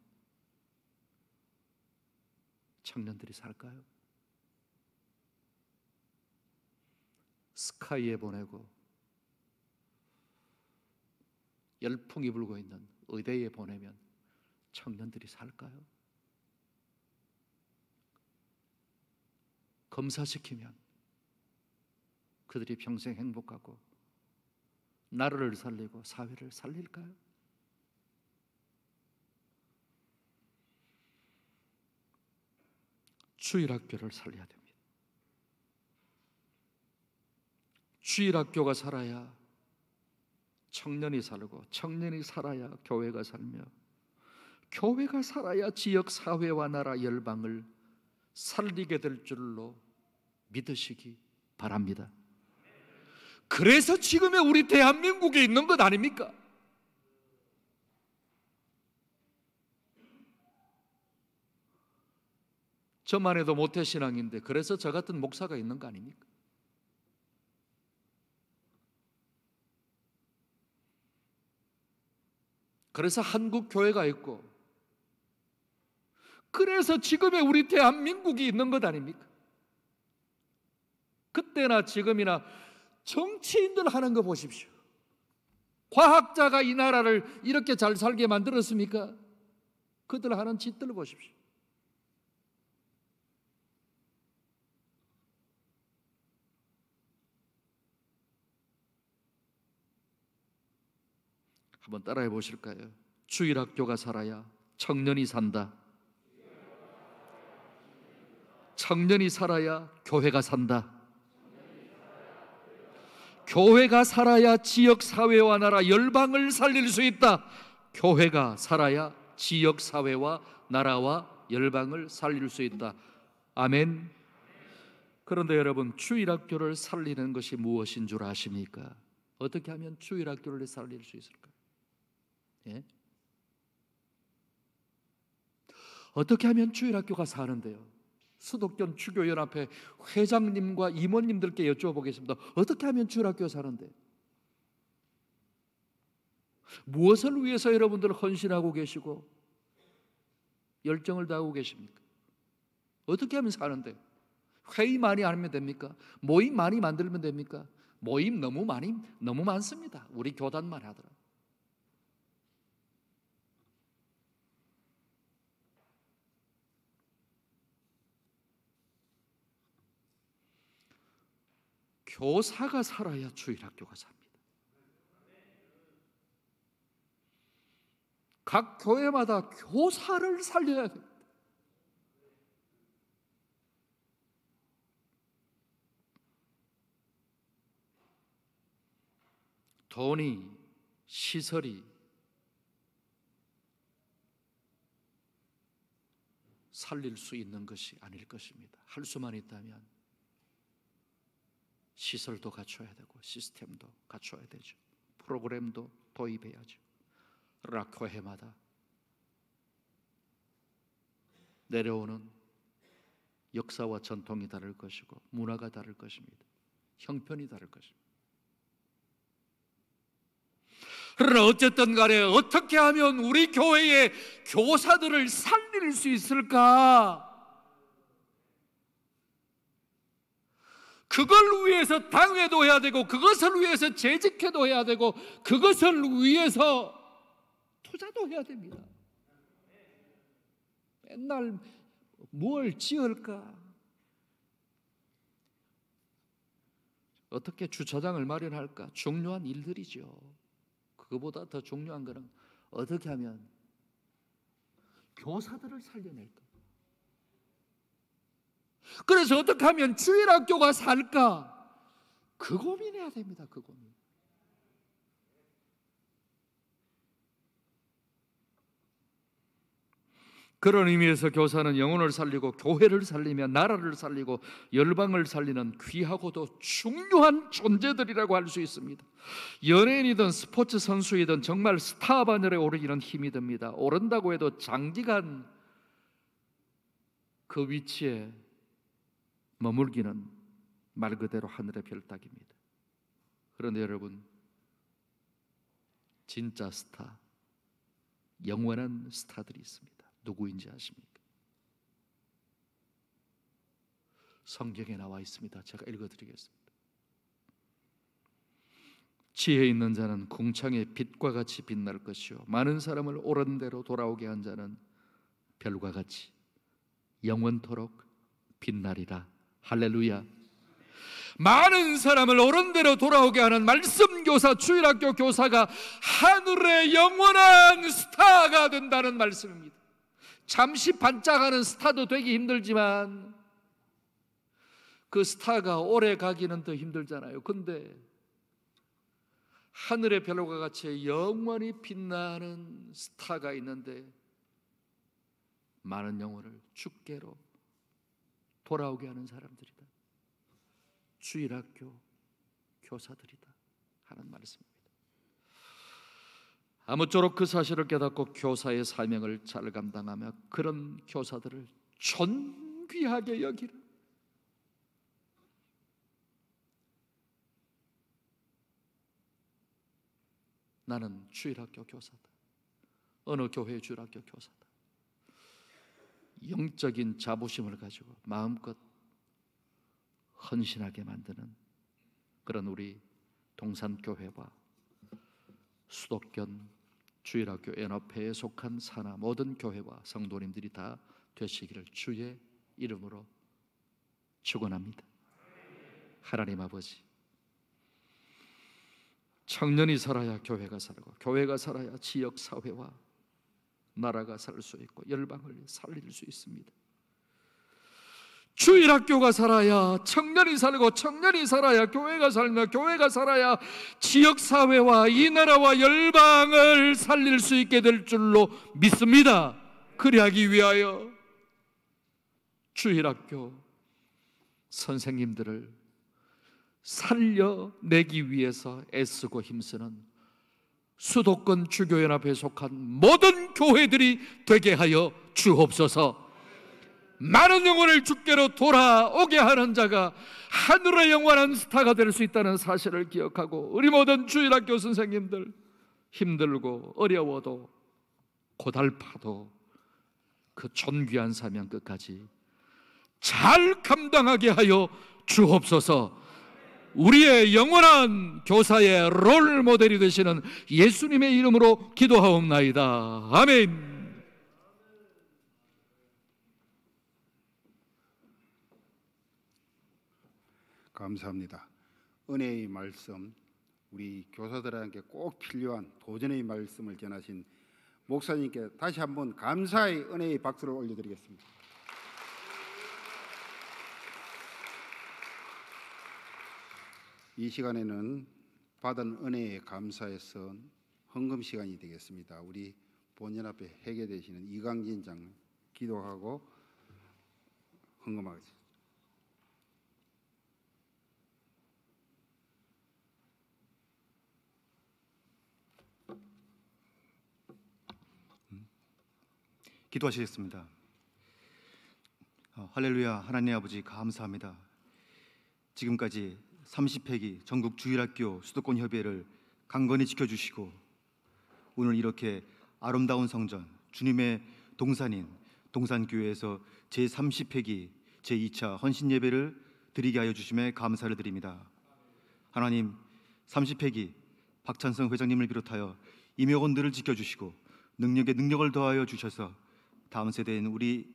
청년들이 살까요? 스카이에 보내고 열풍이 불고 있는 의대에 보내면 청년들이 살까요? 검사시키면 그들이 평생 행복하고 나라를 살리고 사회를 살릴까요? 주일학교를 살려야 됩니다. 주일학교가 살아야 청년이 살고, 청년이 살아야 교회가 살며, 교회가 살아야 지역 사회와 나라 열방을 살리게 될 줄로 믿으시기 바랍니다. 그래서 지금의 우리 대한민국에 있는 것 아닙니까? 저만 해도 모태신앙인데 그래서 저 같은 목사가 있는 거 아닙니까? 그래서 한국 교회가 있고, 그래서 지금의 우리 대한민국이 있는 것 아닙니까? 그때나 지금이나 정치인들 하는 거 보십시오. 과학자가 이 나라를 이렇게 잘 살게 만들었습니까? 그들 하는 짓들을 보십시오. 한번 따라해 보실까요? 주일학교가 살아야 청년이 산다. 청년이 살아야 교회가 산다. 교회가 살아야 지역 사회와 나라 열방을 살릴 수 있다. 교회가 살아야 지역 사회와 나라와 열방을 살릴 수 있다. 아멘. 그런데 여러분, 주일학교를 살리는 것이 무엇인 줄 아십니까? 어떻게 하면 주일학교를 살릴 수 있을까요? 예? 어떻게 하면 주일학교가 사는데요? 수도권 추교연합회 회장님과 임원님들께 여쭤보겠습니다. 어떻게 하면 주일학교가 사는데? 무엇을 위해서 여러분들 헌신하고 계시고 열정을 다하고 계십니까? 어떻게 하면 사는데? 회의 많이 하면 됩니까? 모임 많이 만들면 됩니까? 모임 너무 많습니다. 우리 교단만 하더라고요. 교사가 살아야 주일학교가 삽니다. 각 교회마다 교사를 살려야 됩니다. 돈이, 시설이 살릴 수 있는 것이 아닐 것입니다. 할 수만 있다면 시설도 갖춰야 되고 시스템도 갖춰야 되죠. 프로그램도 도입해야죠. 그러나 교회마다 내려오는 역사와 전통이 다를 것이고 문화가 다를 것입니다. 형편이 다를 것입니다. 그러나 어쨌든 간에 어떻게 하면 우리 교회의 교사들을 살릴 수 있을까? 그걸 위해서 당회도 해야 되고 그것을 위해서 재직회도 해야 되고 그것을 위해서 투자도 해야 됩니다. 맨날 뭘 지을까? 어떻게 주차장을 마련할까? 중요한 일들이죠. 그거보다 더 중요한 것은 어떻게 하면 교사들을 살려낼까? 그래서 어떻게 하면 주일학교가 살까? 그 고민해야 됩니다. 그 고민. 그런 의미에서 교사는 영혼을 살리고 교회를 살리며 나라를 살리고 열방을 살리는 귀하고도 중요한 존재들이라고 할 수 있습니다. 연예인이든 스포츠 선수이든 정말 스타 반열에 오르기는 힘이 듭니다. 오른다고 해도 장기간 그 위치에 머물기는 말 그대로 하늘의 별 따기입니다. 그런데 여러분, 진짜 스타, 영원한 스타들이 있습니다. 누구인지 아십니까? 성경에 나와 있습니다. 제가 읽어드리겠습니다. 지혜 있는 자는 궁창의 빛과 같이 빛날 것이요 많은 사람을 옳은 대로 돌아오게 한 자는 별과 같이 영원토록 빛나리라. 할렐루야. 많은 사람을 옳은 대로 돌아오게 하는 말씀 교사, 주일학교 교사가 하늘의 영원한 스타가 된다는 말씀입니다. 잠시 반짝하는 스타도 되기 힘들지만 그 스타가 오래 가기는 더 힘들잖아요. 근데 하늘의 별과 같이 영원히 빛나는 스타가 있는데 많은 영혼을 주께로 돌아오게 하는 사람들이다. 주일학교 교사들이다 하는 말씀입니다. 아무쪼록 그 사실을 깨닫고 교사의 사명을 잘 감당하며 그런 교사들을 존귀하게 여기라. 나는 주일학교 교사다. 어느 교회의 주일학교 교사다. 영적인 자부심을 가지고 마음껏 헌신하게 만드는 그런 우리 동산교회와 수도권 주일학교 연합회에 속한 산하 모든 교회와 성도님들이 다 되시기를 주의 이름으로 축원합니다. 하나님 아버지, 청년이 살아야 교회가 살고 교회가 살아야 지역 사회와 나라가 살 수 있고 열방을 살릴 수 있습니다. 주일학교가 살아야 청년이 살고 청년이 살아야 교회가 살며 교회가 살아야 지역사회와 이 나라와 열방을 살릴 수 있게 될 줄로 믿습니다. 그리하기 위하여 주일학교 선생님들을 살려내기 위해서 애쓰고 힘쓰는 수도권 주교연합회에 속한 모든 교회들이 되게 하여 주옵소서. 많은 영혼을 주께로 돌아오게 하는 자가 하늘의 영원한 스타가 될 수 있다는 사실을 기억하고 우리 모든 주일학교 선생님들 힘들고 어려워도 고달파도 그 존귀한 사명 끝까지 잘 감당하게 하여 주옵소서. 우리의 영원한 교사의 롤 모델이 되시는 예수님의 이름으로 기도하옵나이다. 아멘. 감사합니다. 은혜의 말씀, 우리 교사들에게 꼭 필요한 도전의 말씀을 전하신 목사님께 다시 한번 감사의 은혜의 박수를 올려드리겠습니다. 이 시간에는 받은 은혜에 감사해서 헌금 시간이 되겠습니다. 우리 본연합회 회계되시는 이강진 장 기도하고 헌금하겠습니다. 기도하시겠습니다. 할렐루야. 하나님 아버지 감사합니다. 지금까지 30회기 전국 주일학교 수도권 협의회를 강건히 지켜주시고 오늘 이렇게 아름다운 성전 주님의 동산인 동산교회에서 제30회기 제2차 헌신 예배를 드리게 하여 주심에 감사를 드립니다. 하나님, 30회기 박찬성 회장님을 비롯하여 임역원들을 지켜주시고 능력에 능력을 더하여 주셔서 다음 세대인 우리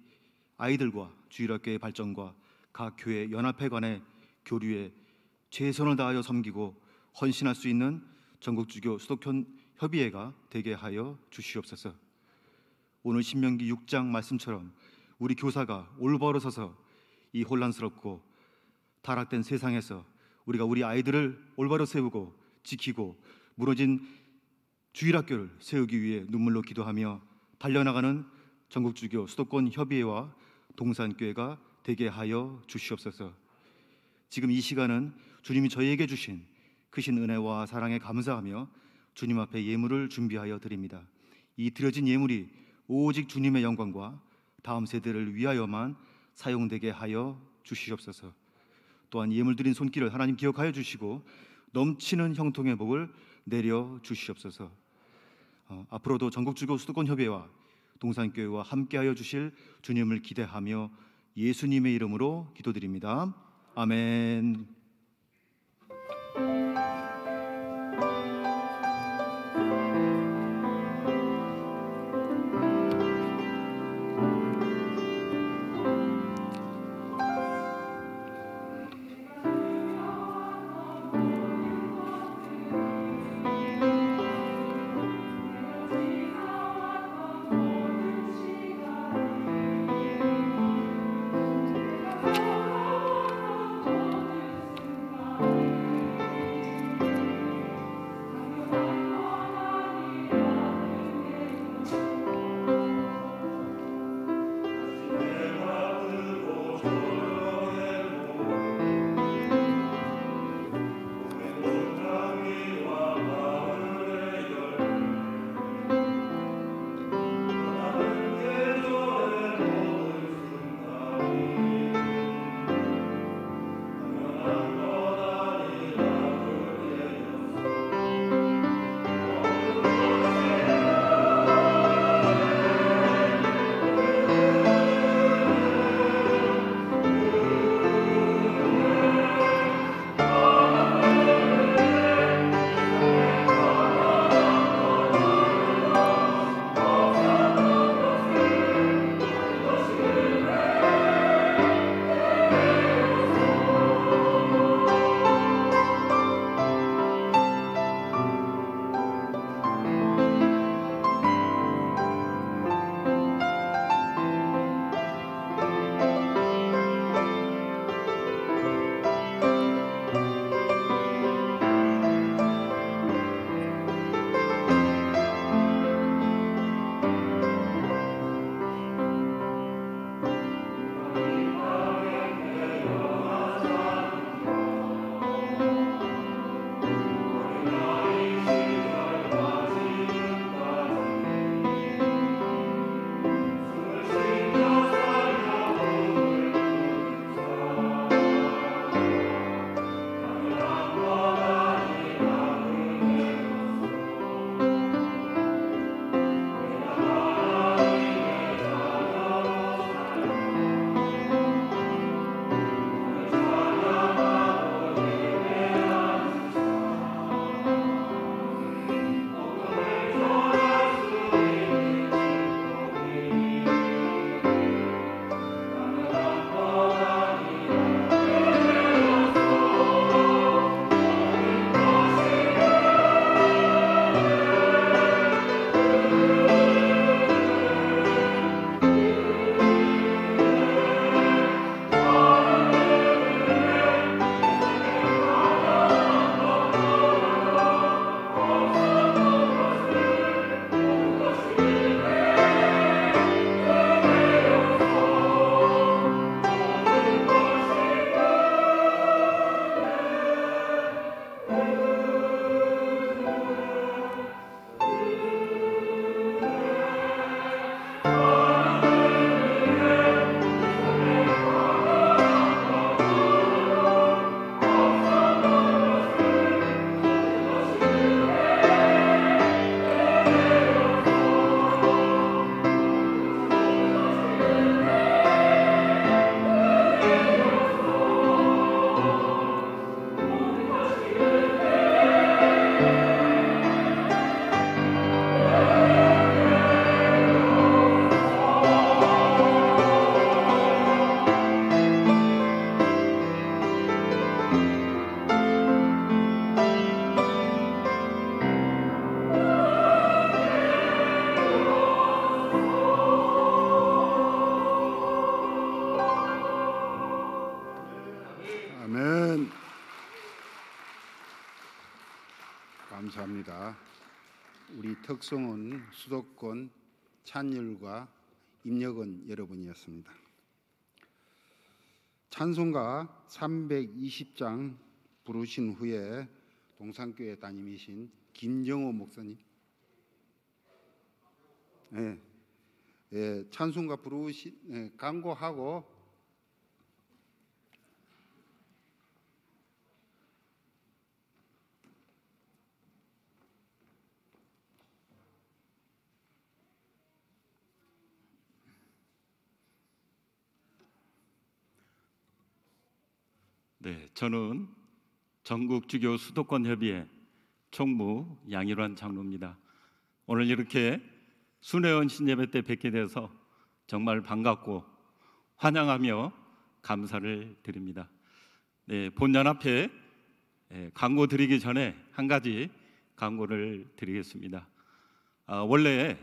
아이들과 주일학교의 발전과 각 교회 연합회 간의 교류에 최선을 다하여 섬기고 헌신할 수 있는 전국주교 수도권 협의회가 되게 하여 주시옵소서. 오늘 신명기 6장 말씀처럼 우리 교사가 올바로 서서 이 혼란스럽고 타락된 세상에서 우리가 우리 아이들을 올바로 세우고 지키고 무너진 주일학교를 세우기 위해 눈물로 기도하며 달려나가는 전국주교 수도권 협의회와 동산교회가 되게 하여 주시옵소서. 지금 이 시간은 주님이 저희에게 주신 크신 은혜와 사랑에 감사하며 주님 앞에 예물을 준비하여 드립니다. 이 드려진 예물이 오직 주님의 영광과 다음 세대를 위하여만 사용되게 하여 주시옵소서. 또한 예물 드린 손길을 하나님 기억하여 주시고 넘치는 형통의 복을 내려 주시옵소서. 앞으로도 전국주교 수도권 협의회와 동산교회와 함께하여 주실 주님을 기대하며 예수님의 이름으로 기도드립니다. 아멘. 아멘. 감사합니다. 우리 특송은 수도권 찬율과 임력은 여러분이었습니다. 찬송가 320장 부르신 후에 동산교회 담임이신 김정호 목사님, 찬송가 강구하고 네, 저는 전국주교 수도권협의회 총무 양일환 장로입니다. 오늘 이렇게 순회원 신예배 때 뵙게 돼서 정말 반갑고 환영하며 감사를 드립니다. 네, 본연 앞에 광고 드리기 전에 한 가지 광고를 드리겠습니다. 원래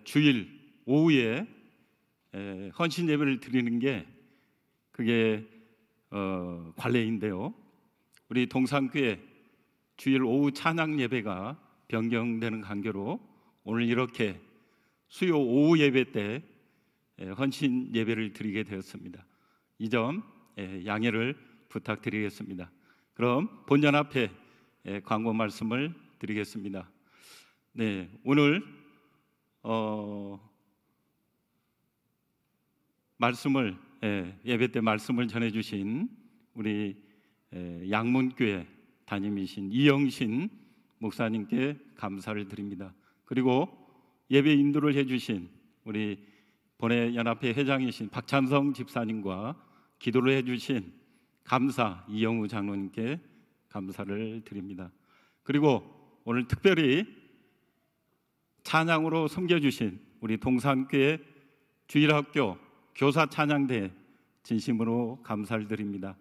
주일 오후에 헌신 예배를 드리는 게 그게 관례인데요. 우리 동산교회 주일 오후 찬양 예배가 변경되는 관계로 오늘 이렇게 수요 오후 예배 때 헌신 예배를 드리게 되었습니다. 이 점 양해를 부탁드리겠습니다. 그럼 본전 앞에 광고 말씀을 드리겠습니다. 네, 오늘 말씀을 예배 때 말씀을 전해주신 우리 양문교회 담임이신 이영신 목사님께 감사를 드립니다. 그리고 예배 인도를 해주신 우리 본회연합회 회장이신 박찬성 집사님과 기도를 해주신 감사 이영우 장로님께 감사를 드립니다. 그리고 오늘 특별히 찬양으로 섬겨주신 우리 동산교회 주일학교 교사 찬양대 진심으로 감사를 드립니다.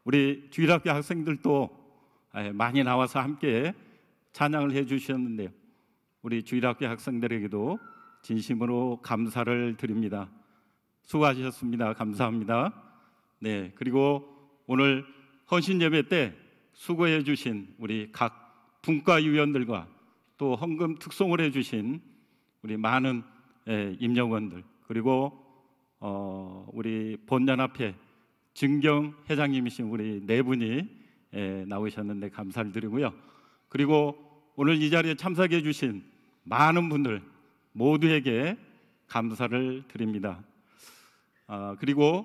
우리 주일학교 학생들도 많이 나와서 함께 찬양을 해주셨는데요. 우리 주일학교 학생들에게도 진심으로 감사를 드립니다. 수고하셨습니다. 감사합니다. 네, 그리고 오늘 헌신 예배 때 수고해 주신 우리 각 분과위원들과 또 헌금 특송을 해주신 우리 많은 임력원들, 그리고 우리 본연합회 증경 회장님이신 우리 네 분이 나오셨는데 감사를 드리고요. 그리고 오늘 이 자리에 참석해 주신 많은 분들 모두에게 감사를 드립니다. 그리고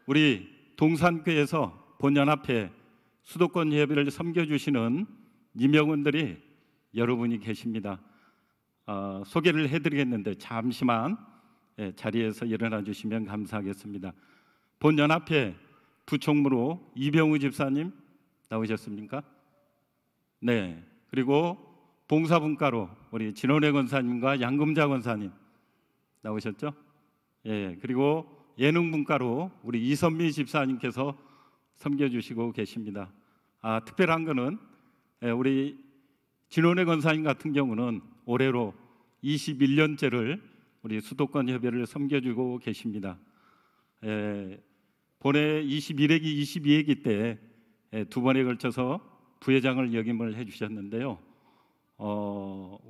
우리 동산교회에서 본연합회 수도권 예배를 섬겨주시는 임역원들이 여러분이 계십니다. 소개를 해드리겠는데 잠시만 자리에서 일어나 주시면 감사하겠습니다. 본연합회 부총무로 이병우 집사님 나오셨습니까? 네. 그리고 봉사분과로 우리 진원혜 권사님과 양금자 권사님 나오셨죠? 예. 그리고 예능분과로 우리 이선미 집사님께서 섬겨주시고 계십니다. 특별한 거는 우리 진원혜 권사님 같은 경우는 올해로 21년째를 우리 수도권 협의회를 섬겨주고 계십니다. 본회 21회기, 22회기 때 두 번에 걸쳐서 부회장을 역임을 해주셨는데요.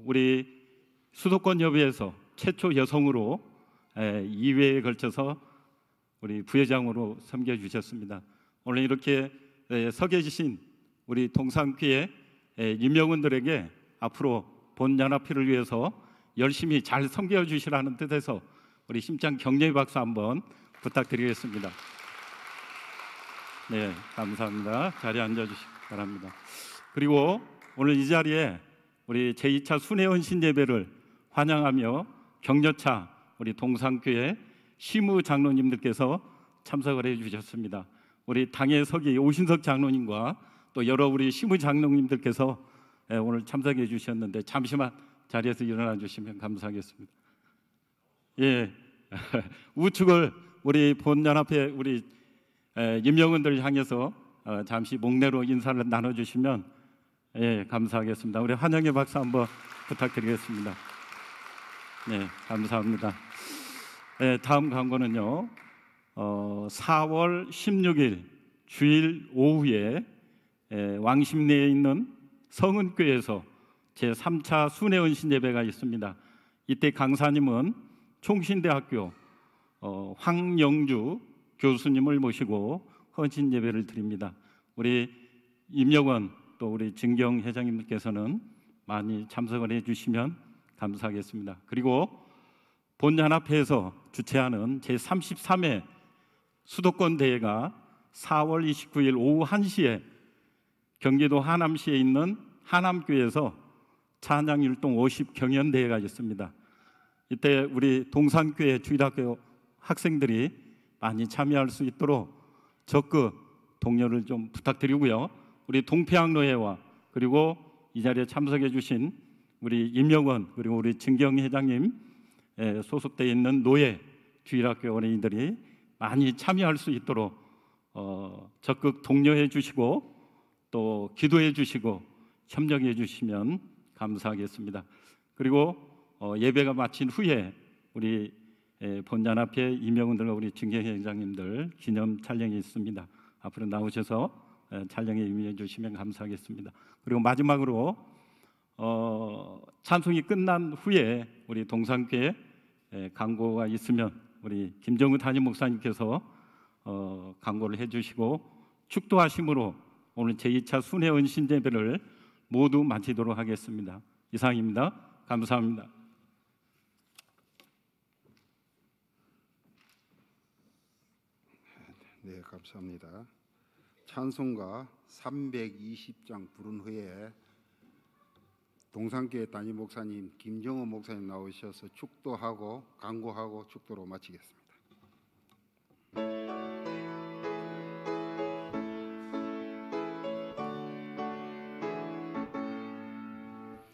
우리 수도권 협의회에서 최초 여성으로 2회에 걸쳐서 우리 부회장으로 섬겨주셨습니다. 오늘 이렇게 서 계신 우리 동산교회 임명원들에게 앞으로 본연합회를 위해서 열심히 잘 섬겨주시라는 뜻에서 우리 심장 격려의 박수 한번 부탁드리겠습니다. 네, 감사합니다. 자리에 앉아주시기 바랍니다. 그리고 오늘 이 자리에 우리 제2차 순회원 신예배를 환영하며 격려차 우리 동산교회 시무 장로님들께서 참석을 해주셨습니다. 우리 당의 서기 오신석 장로님과 또 여러 우리 시무 장로님들께서 오늘 참석해 주셨는데 잠시만 자리에서 일어나 주시면 감사하겠습니다. 예, 우측을 우리 본연합회 우리 임명원들 향해서 잠시 목례로 인사를 나눠주시면 감사하겠습니다. 우리 환영의 박수 한번 부탁드리겠습니다. 네, 감사합니다. 다음 광고는요. 4월 16일 주일 오후에 왕십리에 있는 성은교회에서 제3차 순회헌신 예배가 있습니다. 이때 강사님은 총신대학교 황영주 교수님을 모시고 헌신 예배를 드립니다. 우리 임영원 또 우리 진경 회장님께서는 많이 참석을 해주시면 감사하겠습니다. 그리고 본연합회에서 주최하는 제33회 수도권 대회가 4월 29일 오후 1시에 경기도 하남시에 있는 하남교회에서 찬양율동 50경연 대회가 있습니다. 이때 우리 동산교회 주일학교 학생들이 많이 참여할 수 있도록 적극 독려를 좀 부탁드리고요. 우리 동평로회와 그리고 이 자리에 참석해 주신 우리 임영원 그리고 우리 진경 회장님 소속되어 있는 노예 주일학교 어린이들이 많이 참여할 수 있도록 적극 독려해 주시고 또 기도해 주시고 협력해 주시면 감사하겠습니다. 그리고 예배가 마친 후에 우리 본연합회 임영훈들과 우리 진경 회장님들 기념 촬영이 있습니다. 앞으로 나오셔서 촬영에 임해 주시면 감사하겠습니다. 그리고 마지막으로 찬송이 끝난 후에 우리 동산교회 광고가 있으면 우리 김정우 담임 목사님께서 광고를 해주시고 축도하심으로 오늘 제2차 순회헌신 예배를 모두 마치도록 하겠습니다. 이상입니다. 감사합니다. 네, 감사합니다. 찬송가 320장 부른 후에 동산교회 담임 목사님 김정호 목사님 나오셔서 축도하고 강구하고 축도로 마치겠습니다.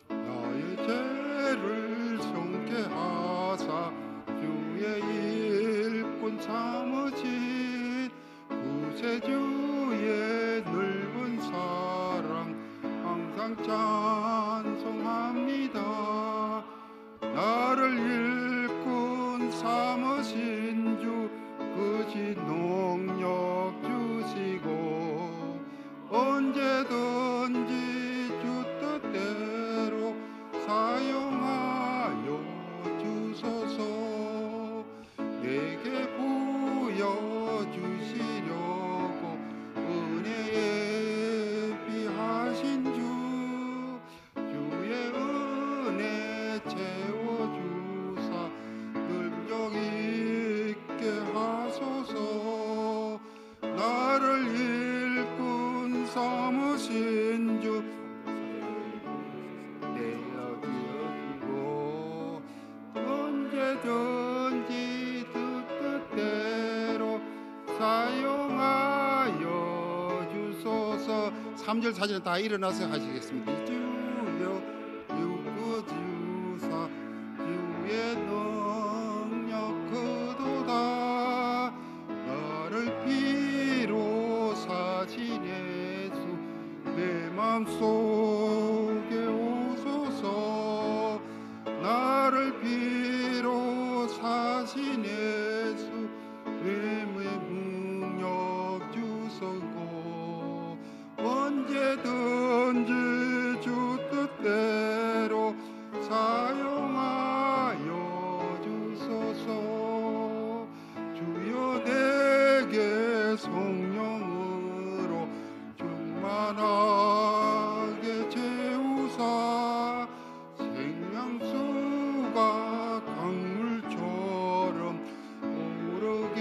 나의 죄를 성케하사 주의 일꾼 삼으신 구세주의 넓은 사랑 항상 찬송합니다. 나를 일꾼 삼으신 주 그지 능력 주시고 언제든지 주 뜻대로 사용하여 주소서. 내게 부여주시려고 은혜에 비하신 주 주의 은혜 채워주사 능력 있게 하소서. 나를 일꾼 삼으신 주 내어주고 언제든지 뜻대로 사용하여 주소서. 3절 4절 다 일어나서 하시겠습니다. 주여 육구주사 주의 능력 크도다. 나를 피로 사신 예수 내 맘속에 오소서. 나를 피로 사신 예수 내 능력 주소고 언제든지 주 뜻대로 사용하여 주소서. 주여 내게 성령으로 충만하게 채우사 생명수가 강물처럼 오르게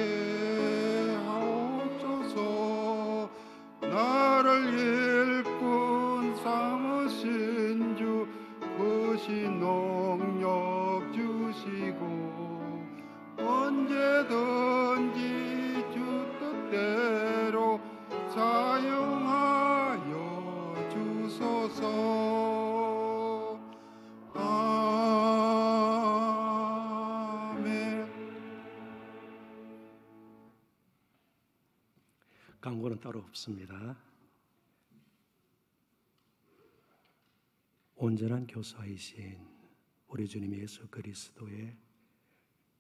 하옵소서. 나를 일꾼 삼으신 주 크신 능력 주시고 언제든지 주 뜻대로 사용하여 주소서. 아멘. 광고는 따로 없습니다. 온전한 교사이신 우리 주님 예수 그리스도의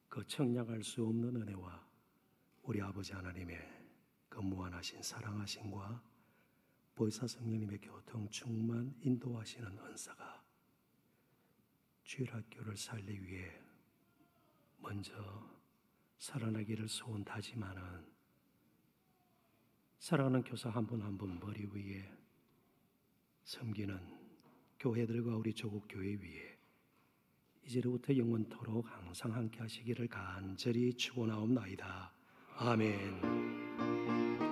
그 청량할 수 없는 은혜와 우리 아버지 하나님의 그 무한하신 사랑하심과 보혜사 성령님의 교통 충만 인도하시는 은사가 주일학교를 살리기 위해 먼저 살아나기를 소원하지만은 사랑하는 교사 한 분 한 분 머리 위에 섬기는 교회들과 우리 조국 교회 위에 이제로부터 영원토록 항상 함께 하시기를 간절히 축원하옵나이다. 아멘.